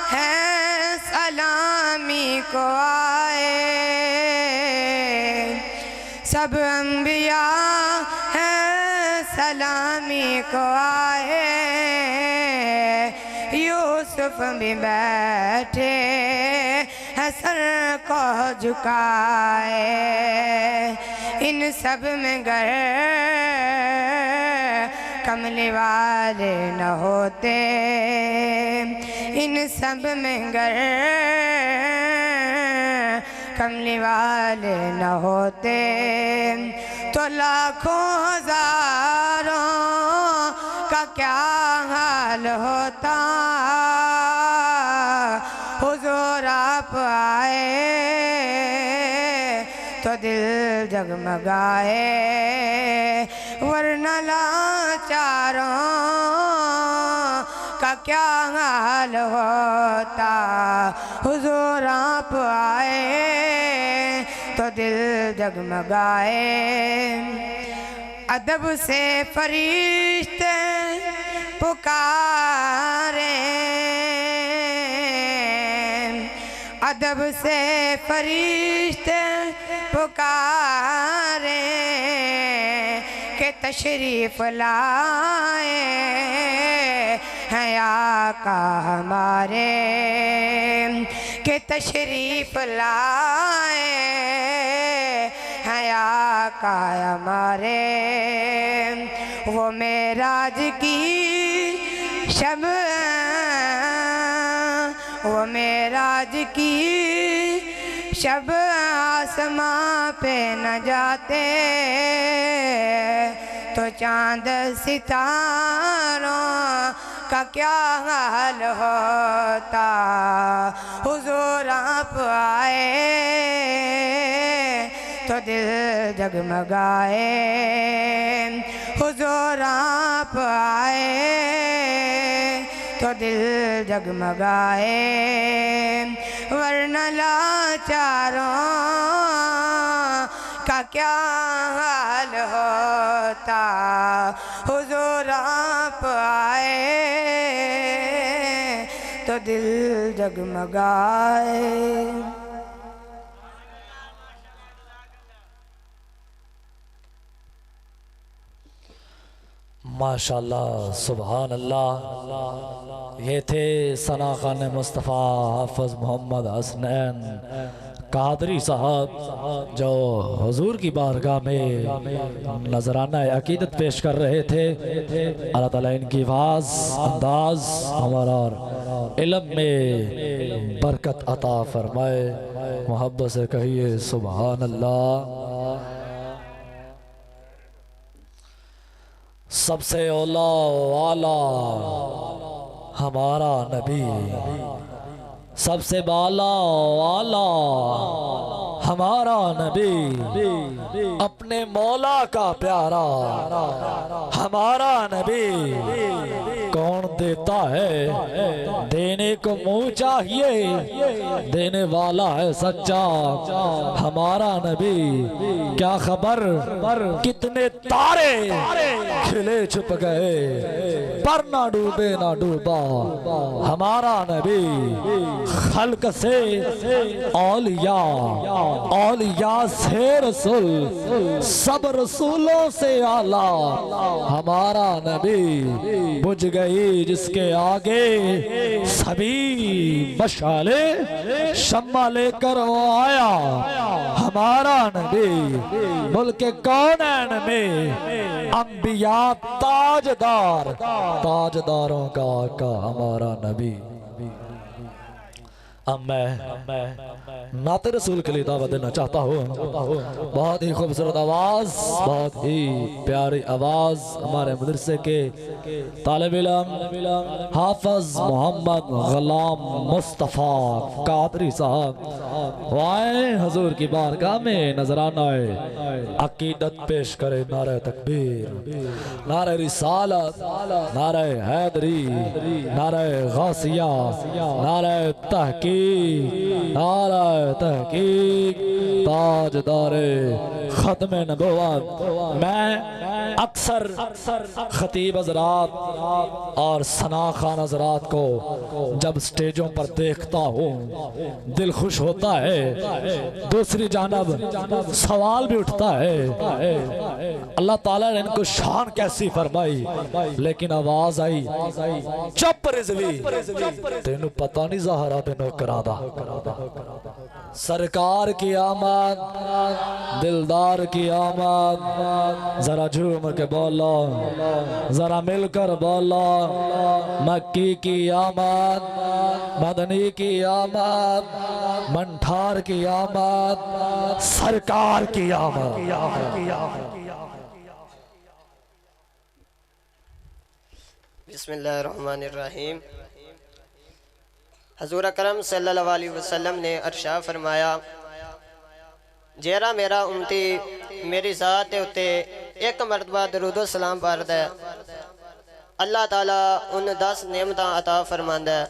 हैं सलामी को आए, सब अंबिया हैं सलामी को आए। यूसुफ भी बैठे हैं सर को झुकाए। इन सब में गर कमली वाले न होते, इन सब में गर कमली वाले न होते तो लाखों हजारों का क्या हाल होता। हुजूर आप आए तो दिल जगमगाए, वरना लाचारों का क्या हाल होता। हुजूर आप आए तो दिल जगमगाए। अदब से फरिश्ते पुकारे, अदब से फरिश्ते पुकारे के तशरीफ लाए हैं आका हमारे, के तशरीफ लाए हैं आका हमारे। वो मेराज की शब, वो मेराज की शब आसमां पे न जाते तो चांद सितारों का क्या हाल होता। हुजूर आप आए तो दिल जगमगाए। हुजूर आप आए तो दिल जगमगाए, वरना लाचारों का क्या हाल होता। हुजूर आप आए तो दिल जगमगाए। माशाल्लाह, सुभान अल्लाह। ये थे सना खान मुस्तफ़ा हाफिज़ मोहम्मद हसनैन कादरी साहब जो हुजूर की बारगाह में नजराना अकीदत पेश कर रहे थे। अल्लाह ताला इनकी आवाज़ अंदाज हमारा इल्म में बरकत अता फरमाए। मोहब्बत से कहिए सुभान अल्लाह। सबसे औला वाला हमारा नबी, सबसे बाला वाला हमारा नबी, अपने मौला का प्यारा हमारा नबी। कौन देता है देने को मुँह चाहिए, देने वाला है सच्चा हमारा नबी। क्या खबर कितने तारे खिले छुप गए, पर ना डूबे ना डूबा हमारा नबी। खल्क से औलिया, औलिया से रसूल, सब रसूलों से आला हमारा नबी। बुझ गई जिसके आगे सभी मशाले, शम्मा लेकर वो आया हमारा नबी। मुल्क कौनैन में अंबिया ताजदार, ताजदारों का आका हमारा नबी। अब मैं नाते रसूल के लिए दावत देना चाहता हूँ। बहुत ही खूबसूरत आवाज़, बहुत ही प्यारी आवाज़ हमारे मदरसे के तालिब इल्म हाफिज़ मोहम्मद गुलाम मुस्तफ़ा कादरी साहब वाए हुजूर की बारगाह में नजराना अकीदत पेश करे। नारे तकबीर, नारे रिसालत, नारे हैदरी, नारे गौसिया, नारे तहकीक, तहकीक आला तहकीक ताजदारे खत्म नबुव्वत। मैं अक्सर खतीब हज़रात और सना खान हज़रात को जब स्टेजों पर देखता हूँ दिल खुश होता है। दूसरी जानब सवाल भी उठता है अल्लाह ताला ने इनको शान कैसी फरमाई, लेकिन आवाज आई चुप रिजवी तेनू पता नहीं ज़हरा दे नौकरां दा। सरकार की आमद दिलदार की आमद, जरा झूम के बोलो जरा मिलकर बोलो। मक्की की आमद मदनी की आमद मंठार की आमद सरकार की आमद। बिस्मिल्लाहिर्रहमानिर्रहीम। हजूर अकरम सल्लल्लाहु अलैहि वसल्लम ने अरशा फरमाया, जेरा मेरा उम्मती मेरी ज़ात दे उत्ते एक मरतबा दरूद सलाम पढ़दा है, अल्लाह ताला उन 10 नेमतां अता फरमांदा है।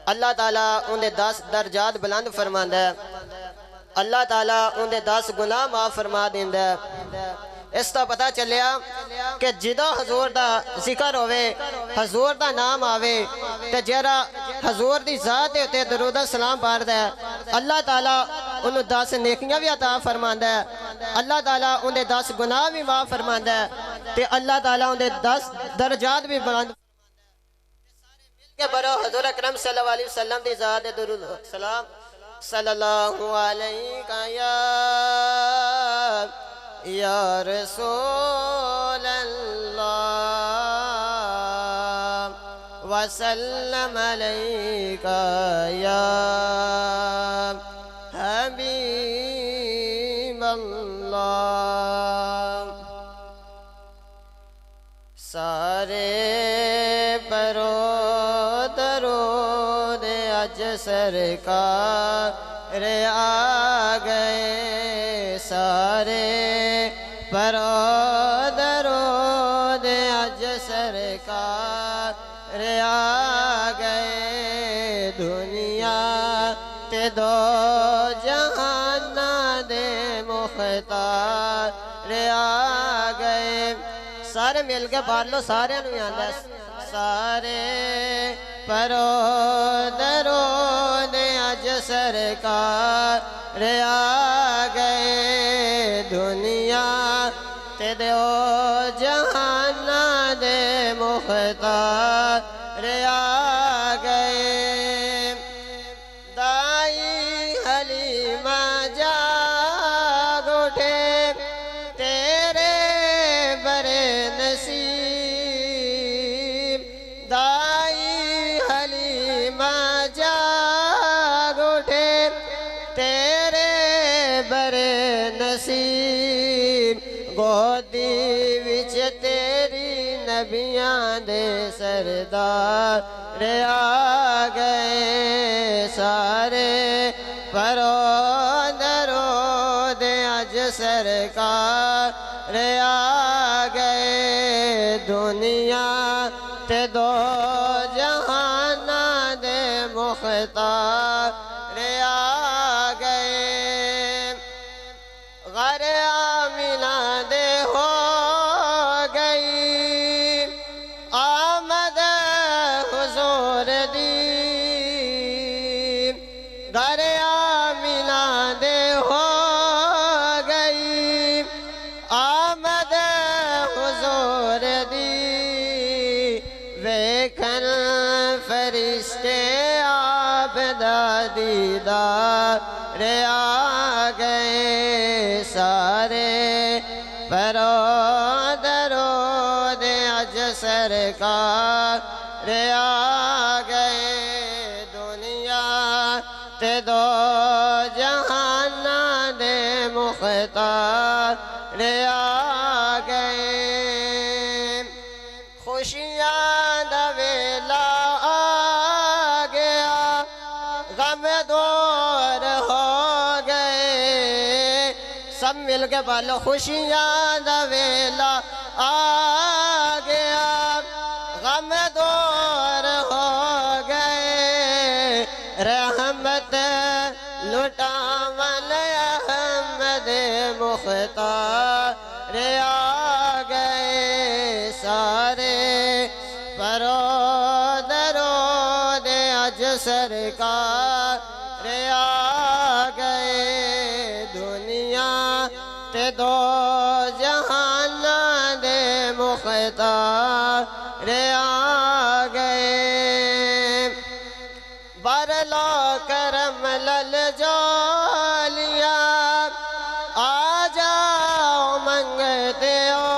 अल्लाह ताला उनके 10 दर्जात बुलंद फरमांदा है। अल्लाह ताला उनके 10 गुनाह माफ़ फरमा देंदा है। इसका पता चलिया कि जिदा हजूर का जिक्र होवे, हजूर का नाम आवे तो जरा हजूर की ज़ात के उत्ते दरूद सलाम पढ़दा है, अल्लाह ताला उन्हें 10 नेकियां भी अता फरमांदा है। अल्लाह ताला उनके 10 गुनाह भी माफ़ फरमांदा है ते अल्लाह ताला उनके 10 दर्जात भी बुलंद के बरो हजूर अकरम सल्लल्लाहु अलैहि वसल्लम की ज़ात दे दरूद सलाम सल्लल्लाहु अलैहि या रसूल अल्लाह वसल्लम अलैका या हबीब अल्लाह। सारे परो दरूद अज सरकार आ गए, सारे परो दरूद अज सरकार आ गए। दुनिया ते दो जहाना दे मुख्तार आ गए। सारे मिल के पढ़ लो, सारे आंदा सारे परो दरूद अज सरकार आ गए। दुनिया ते दो जहाना दे मुख्तार आ गए। दाई हलीमा जाग उठे तेरे बरे नसीब, दाई हलीमा जाग उठे तेरे बरे नसीब। गोदी विच तेरी नबियां दे सरदार आ गए। सारे परो दरूद अज सरकार आ गए। दुनिया ते दो जहाना दे मुख्तार आ गए। घर आमिना दे हो गई आमद हुजूर दी, घर आमिना दे हो गई आमद हुजूर दी। वेखन फरिश्ते आप दा दीदार आ गए। सारे परो दरूद अज सरकार आ गए। दुनिया ते दो जहाना दे मुख्तार आ गए। खुशियां दा वेला आ गया, गम दूर हो गए। सब मिल के बोलो खुशियां दा वेला आ गया, गम दूर हो गए। रह लुटावन अहमद मुख्तार आ गए सारे परो दरोद अज सरकार आ गए दुनिया ते दो जहान दे मुख्तार आ गए बरलो करम लल जोलिया आ जाओ मंगते हो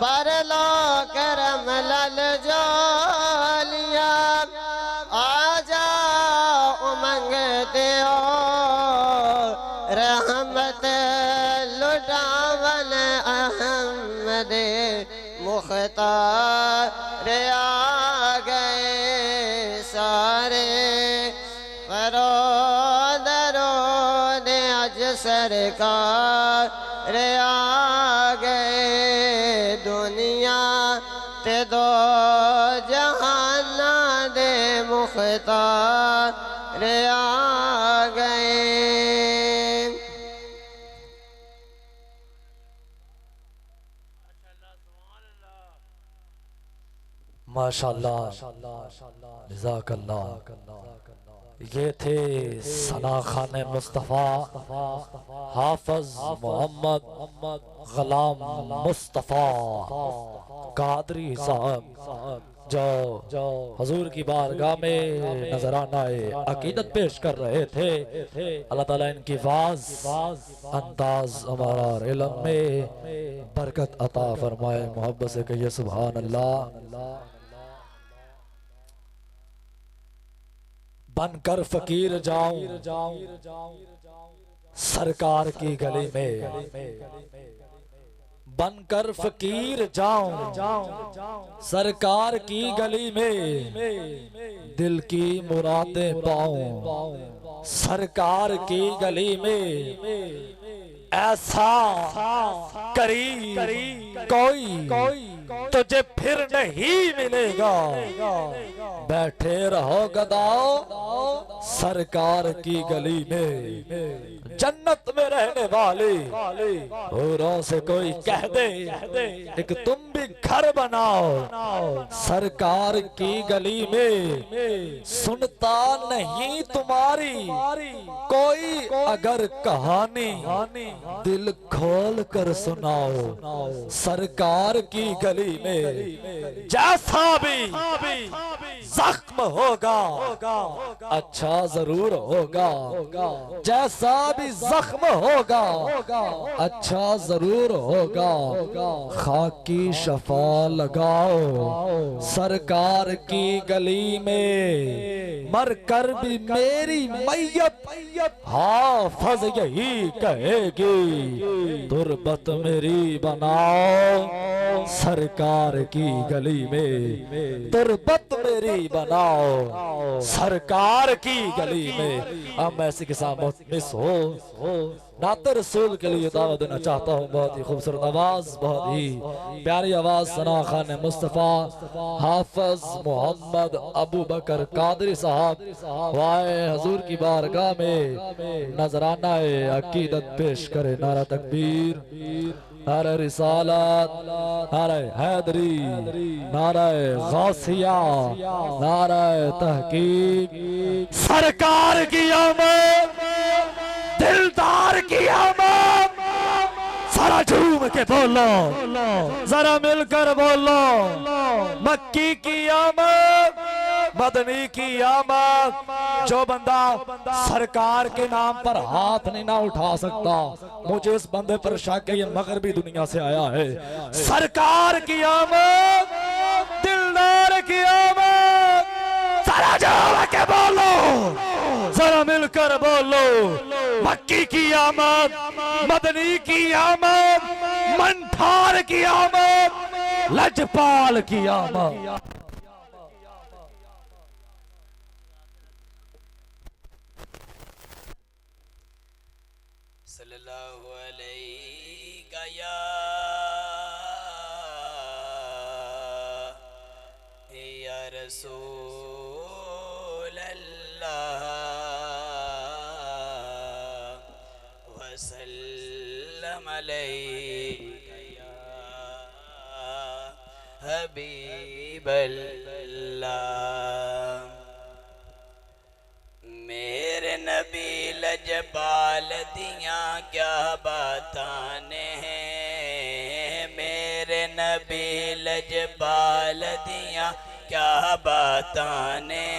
बरलो करम लल जोलिया आ जाओ मंगते हो रहमत लुटावन अहमद मुख्तार आ गए सारे परो दरोद अज सरकार आ गए दुनिया ते दो जहान दे मुख्तार आ गए। माशाल्लाह जज़ाकल्लाह। ये थे सना खान मुस्तफ़ा हाफिज मोहम्मद गुलाम मुस्तफ़ा कादरी साहब जो हजूर की बारगाह में नजराना अकीदत पेश कर रहे थे। अल्लाह ताला इनकी वाज अंदाज हमारा इल्म में बरकत अता फरमाए। मोहब्बत से कहिए सुभान अल्लाह। बनकर फकीर जाऊं सरकार की गली में, बनकर फकीर जाऊं सरकार की गली में, दिल की मुरादें पाऊं सरकार की गली में। ऐसा करी कोई तुझे फिर नहीं मिलेगा, बैठे रहो गदाओ सरकार की गली में। जन्नत में रहने वाले औरों से कोई कह दे एक तुम भी घर बनाओ सरकार की गली में। सुनता नहीं तुम्हारी कोई अगर कहानी, दिल खोल कर सुनाओ सरकार की गली में। जैसा भी जख्म होगा अच्छा जरूर होगा, जैसा भी जख्म होगा अच्छा जरूर होगा। खाकी शफा लगाओ सरकार की गली में, मर कर भी मेरी मैयत हाफिज यही कहेगी तुरबत मेरी बनाओ सरकार की गली में। तुरबत मेरी बनाओ सरकार की गली में। अब मैं ऐसे के साथ बहुत मिस हो नाते रसूल के लिए दावत देना चाहता हूँ। बहुत ही खूबसूरत आवाज, बहुत ही प्यारी आवाज सना खान मुस्तफ़ा हाफिज मोहम्मद अबू बकर कादरी साहब वाए हजूर की बारगाह में नजराना अकीदत पेश करे। नारा तकबीर, नारा रिसालत, नारा हैदरी, नारा गौसिया, नारा तहकीक। सरकार की आमद, दिलदार की आमद। सारा झूम के बोलो, जरा मिलकर बोलो। मक्की की आमद, मदनी की आमद। जो बंदा सरकार के नाम पर हाथ नहीं ना उठा सकता, मुझे इस बंदे पर शक है ये मगरबी दुनिया से आया है। सरकार की आमद, दिलदार की आमद। सारा झूम के बोलो, जरा मिलकर बोलो। मक्की की आमद, मदनी की आमद, मंठार की आमद, लजपाल की आमद। सल्लल्लाहु अलैहि या रसूल अल्लाह। वसल्लम अलैका या हबीबल्लाह। मेरे नबी लजपाल दियाँ क्या बाताने हैं, मेरे नबी लजपाल दियाँ क्या बाताने,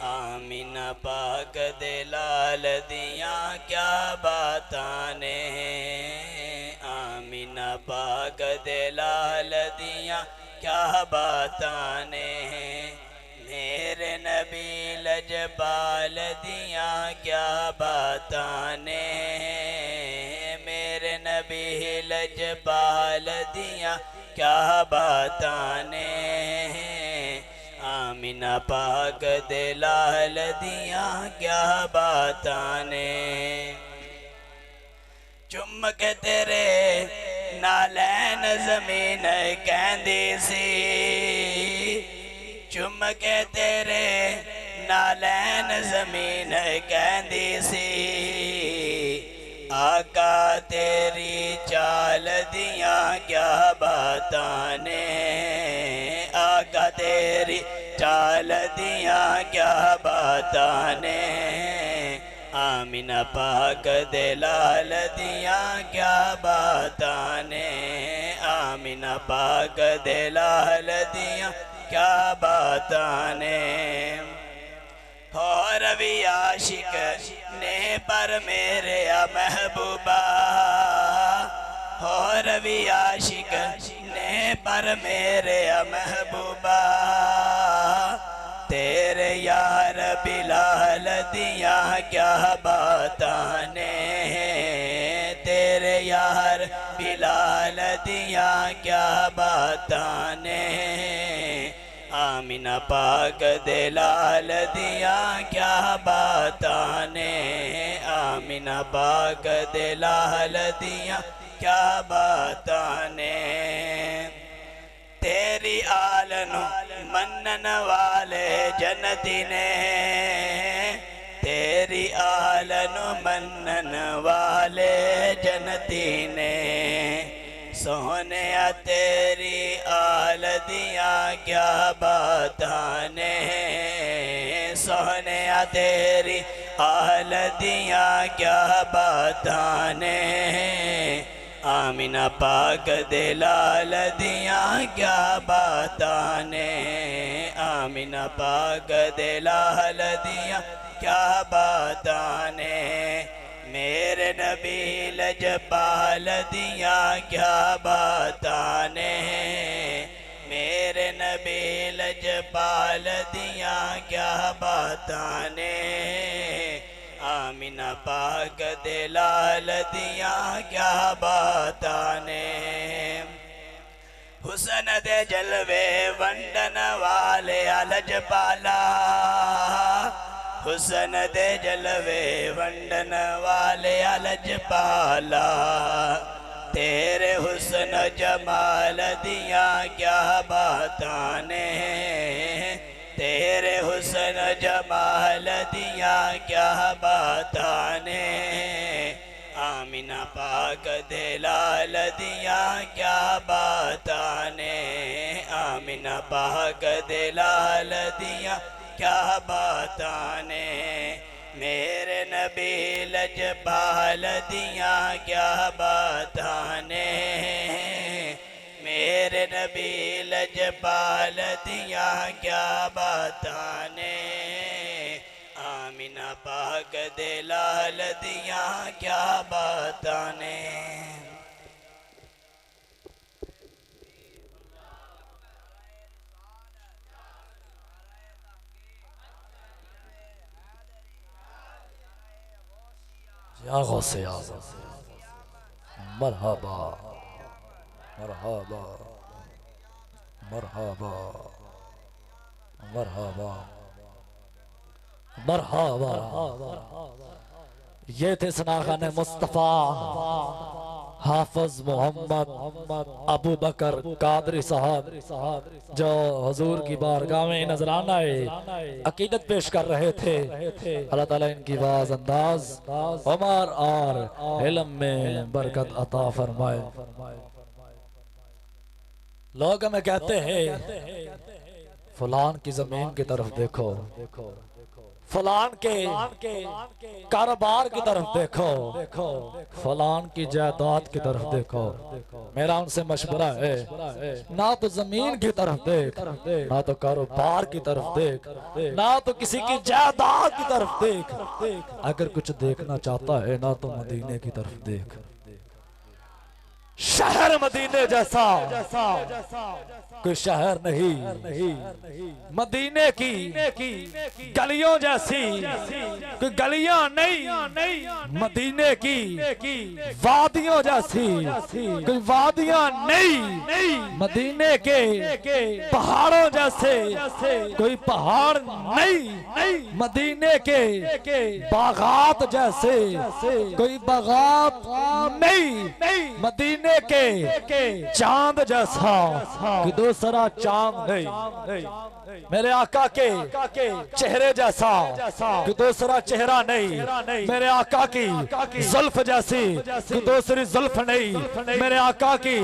आमीना पाक दे लाल दियाँ क्या बाताने, आमीना पाक दे लाल दियाँ क्या बाताने, मेरे नबी लजपाल दियाँ क्या बाताने, मेरे नबी लजपाल दियाँ क्या बाताने, आमीना पाक दे लाल दियाँ क्या बाताने। चुम के तेरे नालैन ज़मीन कहंदी सी, चुम के तेरे नालैन ज़मीन कहंदी सी, आका तेरी चाल दियाँ क्या बाताने, आका तेरी चाल दियाँ क्या बाताने, आमीना पाक दे लाल दियाँ क्या बाताने, आमीना पाक दे लाल दियाँ क्या बाताने। और भी आशिक ने पर मेरे या महबूबा, और भी आशिक ने पर मेरे या महबूबा, तेरे यार बिलाल दियाँ क्या बाताने, तेरे यार बिलाल दियाँ क्या बाताने, आमीना पाक दे लाल दियाँ क्या बाताने, आमीना पाक दे लाल दियाँ क्या बाताने। तेरी आलनु मनन वाले जन्नती ने, तेरी आलनु मनन वाले जन्नती ने, सोने तेरी आल दियाँ क्या बाताने, सोने तेरी आल दियाँ क्या बाताने, आमीना पाक दे लाल दियाँ क्या बाताने, आमीना पाक दे लाल दियाँ क्या बाताने, मेरे नबी लजपाल दियाँ क्या बाताने, मेरे नबी लजपाल दियाँ क्या बाताने, आमीना पाक दे लाल दियाँ क्या बाताने। हुसन दे जलवे वंडन वाले लजपाला, हुसन दे जलवे वंडन वाले लजपाला, तेरे हुसन जमाल दियाँ क्या बाताने, तेरे हुसन जमाल दियाँ क्या बाताने, आमीना पाक दे लाल दियाँ क्या बाताने, आमीना पाक दे लाल दियाँ क्या बाताने, मेरे नबी लजपाल दियाँ क्या बाताने, मेरे नबी लजपाल दियाँ क्या बाताने, आमीना पाक दे लाल दियाँ क्या बाताने। या गौसे आज़म मरहबा मरहबा मरहबा मरहबा मरहबा। ये थे सनाखाने मुस्तफ़ा हाफिज मोहम्मद अबू बकर कादरी साहब जो हुजूर की बारगाह में नजराना अकीदत पेश कर रहे थे। अल्लाह ताला इनकी बाज अंदाज उमर और इल्म में बरकत अता फरमाए। लोग हमें कहते हैं फलान की जमीन की तरफ देखो, फलान के कारोबार की तरफ देखो, फलान की जायदाद की तरफ देखो। मेरा उनसे मशवरा है, ना तो जमीन की तरफ देख, ना तो कारोबार की तरफ देख, ना तो किसी की जायदाद की तरफ देख। अगर कुछ देखना चाहता है ना तो मदीने की तरफ देख। शहर मदीने जैसा कोई शहर नहीं, मदीने की गलियों जैसी कोई गलियां नहीं, मदीने की वादियों जैसी कोई वादियां नहीं, मदीने के पहाड़ों जैसे कोई पहाड़ नहीं, मदीने के बागात जैसे कोई बागात नहीं, मदीने के चांद जैसा कि दूसरा चांद नहीं, मेरे आका के चेहरे जैसा कि दूसरा चेहरा नहीं, मेरे आका की जुल्फ जैसी कि दूसरी जुल्फ नहीं, मेरे आका की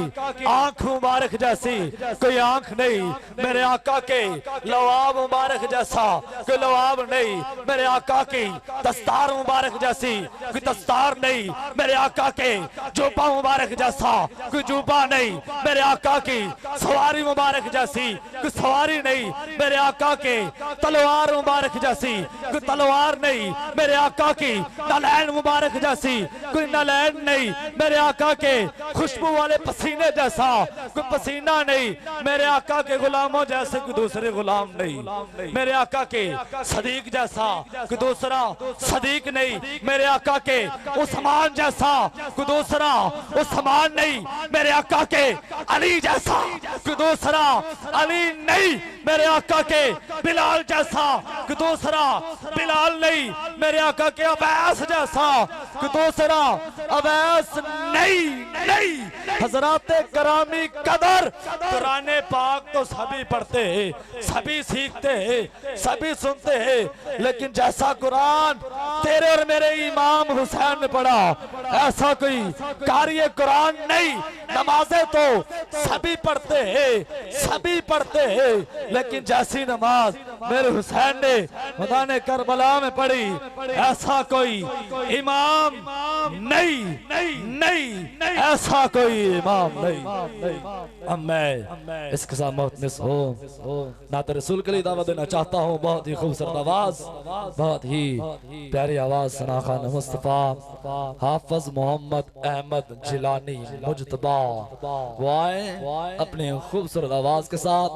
आंख मुबारक जैसी कोई आंख नहीं, मेरे आका के लवाब मुबारक जैसा कोई लवाब नहीं, मेरे आका की दस्तार मुबारक जैसी कोई दस्तार नहीं, मेरे आका के जूबा मुबारक जैसा कोई जूबा नहीं, मेरे आका की सवारी मुबारक जैसी कोई सवारी नहीं, मेरे आका के तलवार मुबारक जैसी कोई तलवार नहीं, मेरे आका की नलैन मुबारक जैसी कोई नलैन नहीं, मेरे आका के खुशबू वाले पसीने जैसा कोई पसीना नहीं, मेरे आका के गुलामों जैसे कोई दूसरे गुलाम नहीं, मेरे आका के सदीक जैसा कोई दूसरा सदीक नहीं, मेरे आका के उस्मान जैसा कोई दूसरा उस्मान नहीं, मेरे आका के अली जैसा कोई दूसरा अली नहीं, मेरे आका के बिलाल जैसा कि दूसरा बिलाल नहीं, मेरे आका के अवैस जैसा कि दूसरा अवैस नहीं। हजरात करामी कदर कुरान पाक तो सभी पढ़ते हैं, सभी सीखते हैं, सभी सुनते हैं, लेकिन जैसा कुरान तेरे और मेरे इमाम हुसैन ने पढ़ा ऐसा कोई कार्य कुरान नहीं। नमाजें तो सभी पढ़ते हैं, सभी पढ़ते हैं, लेकिन जैसी नमाज मेरे हुसैन ने मैदान करबला में पढ़ी ऐसा कोई इमाम नहीं, ऐसा कोई इमाम नहीं। अब मैं इसके साथ मोहतमिस हूँ, नात रसूल के लिए दावत देना चाहता हूँ। बहुत ही खूबसूरत आवाज, बहुत ही प्यारी आवाज सना खान मुस्तफा हाफिज मोहम्मद अहमद जिलानी मुजतबा वो आए अपने खूबसूरत आवाज के साथ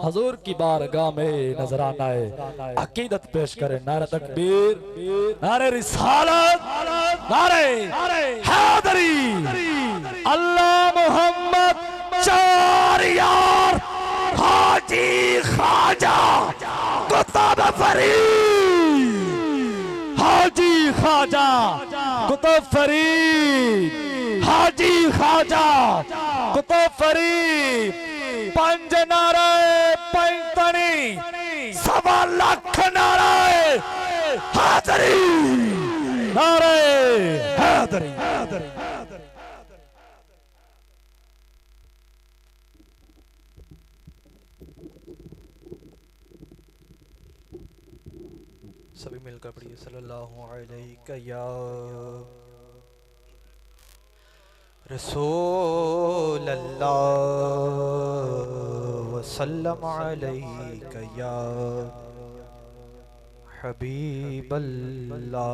हजूर की बारगाह में नजराना है अकीदत पेश करें। नारे तकबीर, नारे रिसालत, नारे हैदरी, अल्लाह मोहम्मद चार यार, हाजी ख्वाजा कुतुब फरीद, हाजी ख्वाजा कुतुब फरीद, हाजी ख्वाजा कुतुब फरीद। पंज नारे पैंतनी, सवा लाख नारे हाजरी, नारे हैदरी। सभी मिलकर पढ़िए सल्लल्लाहु अलैहि या रसूल अल्लाह वसल्लम अलैका या हबीब अल्लाह।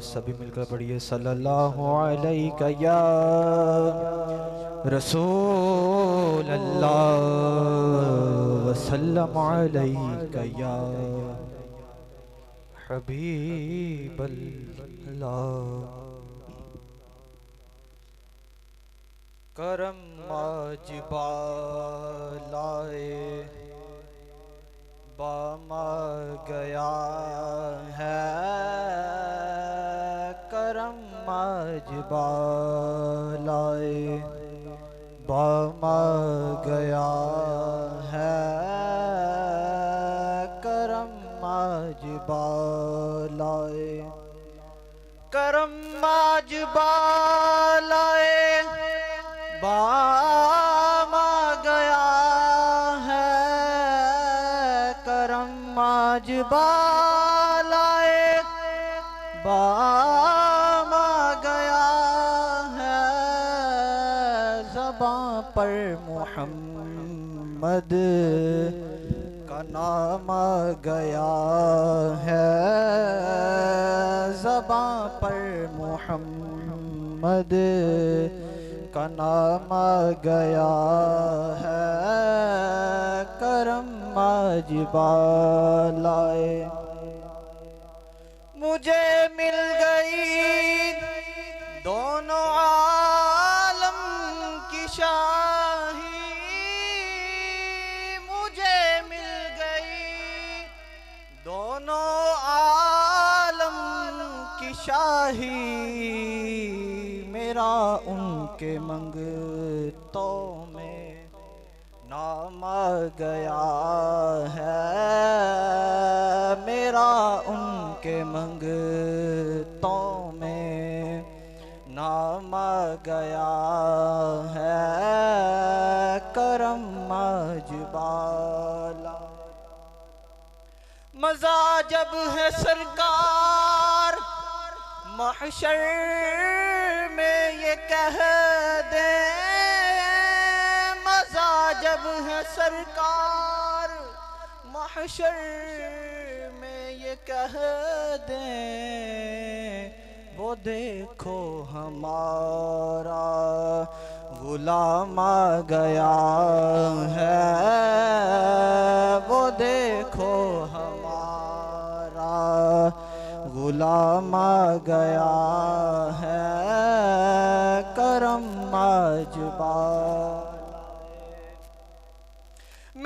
सभी मिलकर पढ़िए सल्लल्लाहु अलैका या रसूल अल्लाह वसल्लम अलैका या हबीब अल्लाह। करम माजिबा लाए बामा गया है, करम मजबालाए बामा गया है करम मजबालाए करम मजबालाए बामा गया है करम मजबालाए बामा गया है ज़बां पर मोहम्मद का नाम गया है ज़बां पर मोहम्मद का नाम गया है करम मजबालाए मुझे मिल गई दोनों आलम की शाही मुझे मिल गई दोनों आलम की शाही मेरा उनके मंगतों में नाम गया है मेरा उनके मंगतों में नाम गया है करम मजबाला मजा जब है सरकार महशर में ये कह दे मजा जब है सरकार महशर में ये कह दे वो देखो हमारा गुलाम गया है वो देखो हमारा गुलाम गया है करम मजबालाए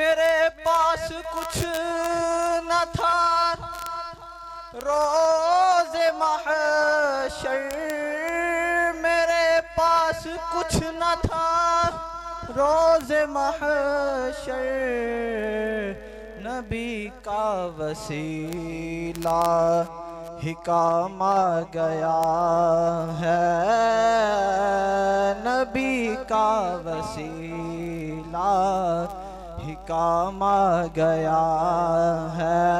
मेरे पास कुछ न था रोज़े महशर मेरे पास कुछ न था रोज़े महशर नबी का वसीला ही काम गया है नबी का वसीला ही काम गया है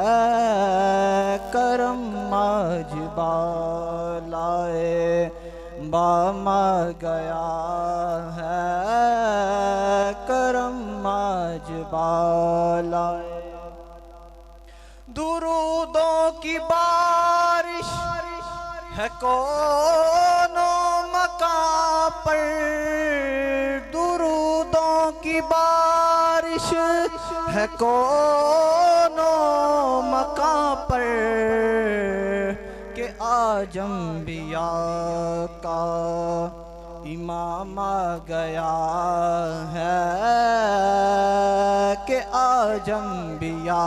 करम मजबालाए बामा गया है करम मजबालाए दुरूदों की बारिश है कोनो मकां पर दुरूदों की बारिश है कोनो मकां पर के आजम बिया का इमाम गया है के आजम बिया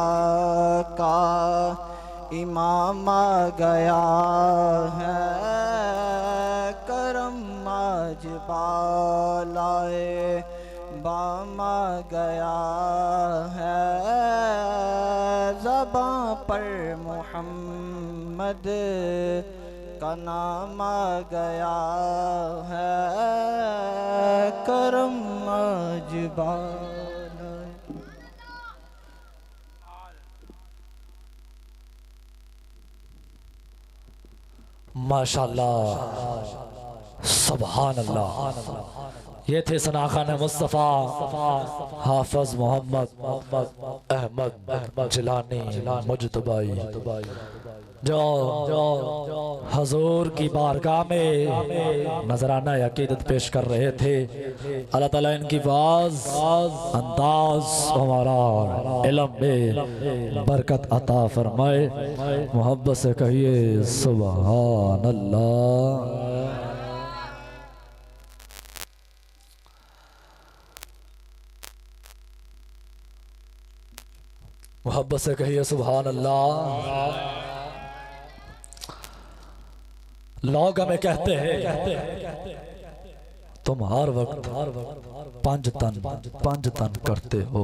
का इमाम गया है करम मजबालाए बामा गया है ज़बां पर मोहम्मद का नाम गया है करम मजबालाए माशाल्लाह सुभान अल्लाह। ये थे सनाखान मुस्तफ़ा हाफिज मोहम्मद अहमद जिलानी मुजतबाई जो हजूर की बारगाह में नजराना अकीदत पेश कर रहे थे। अल्लाह ताला इनकी आवाज़ अंदाज हमारा इल्म में बरकत अता फरमाए। मोहब्बत से कहिए सुभान अल्लाह। मोहब्बत से कहिए सुभान अल्लाह। लोग हमें कहते हैं तुम हर वक्त 5 तन करते हो।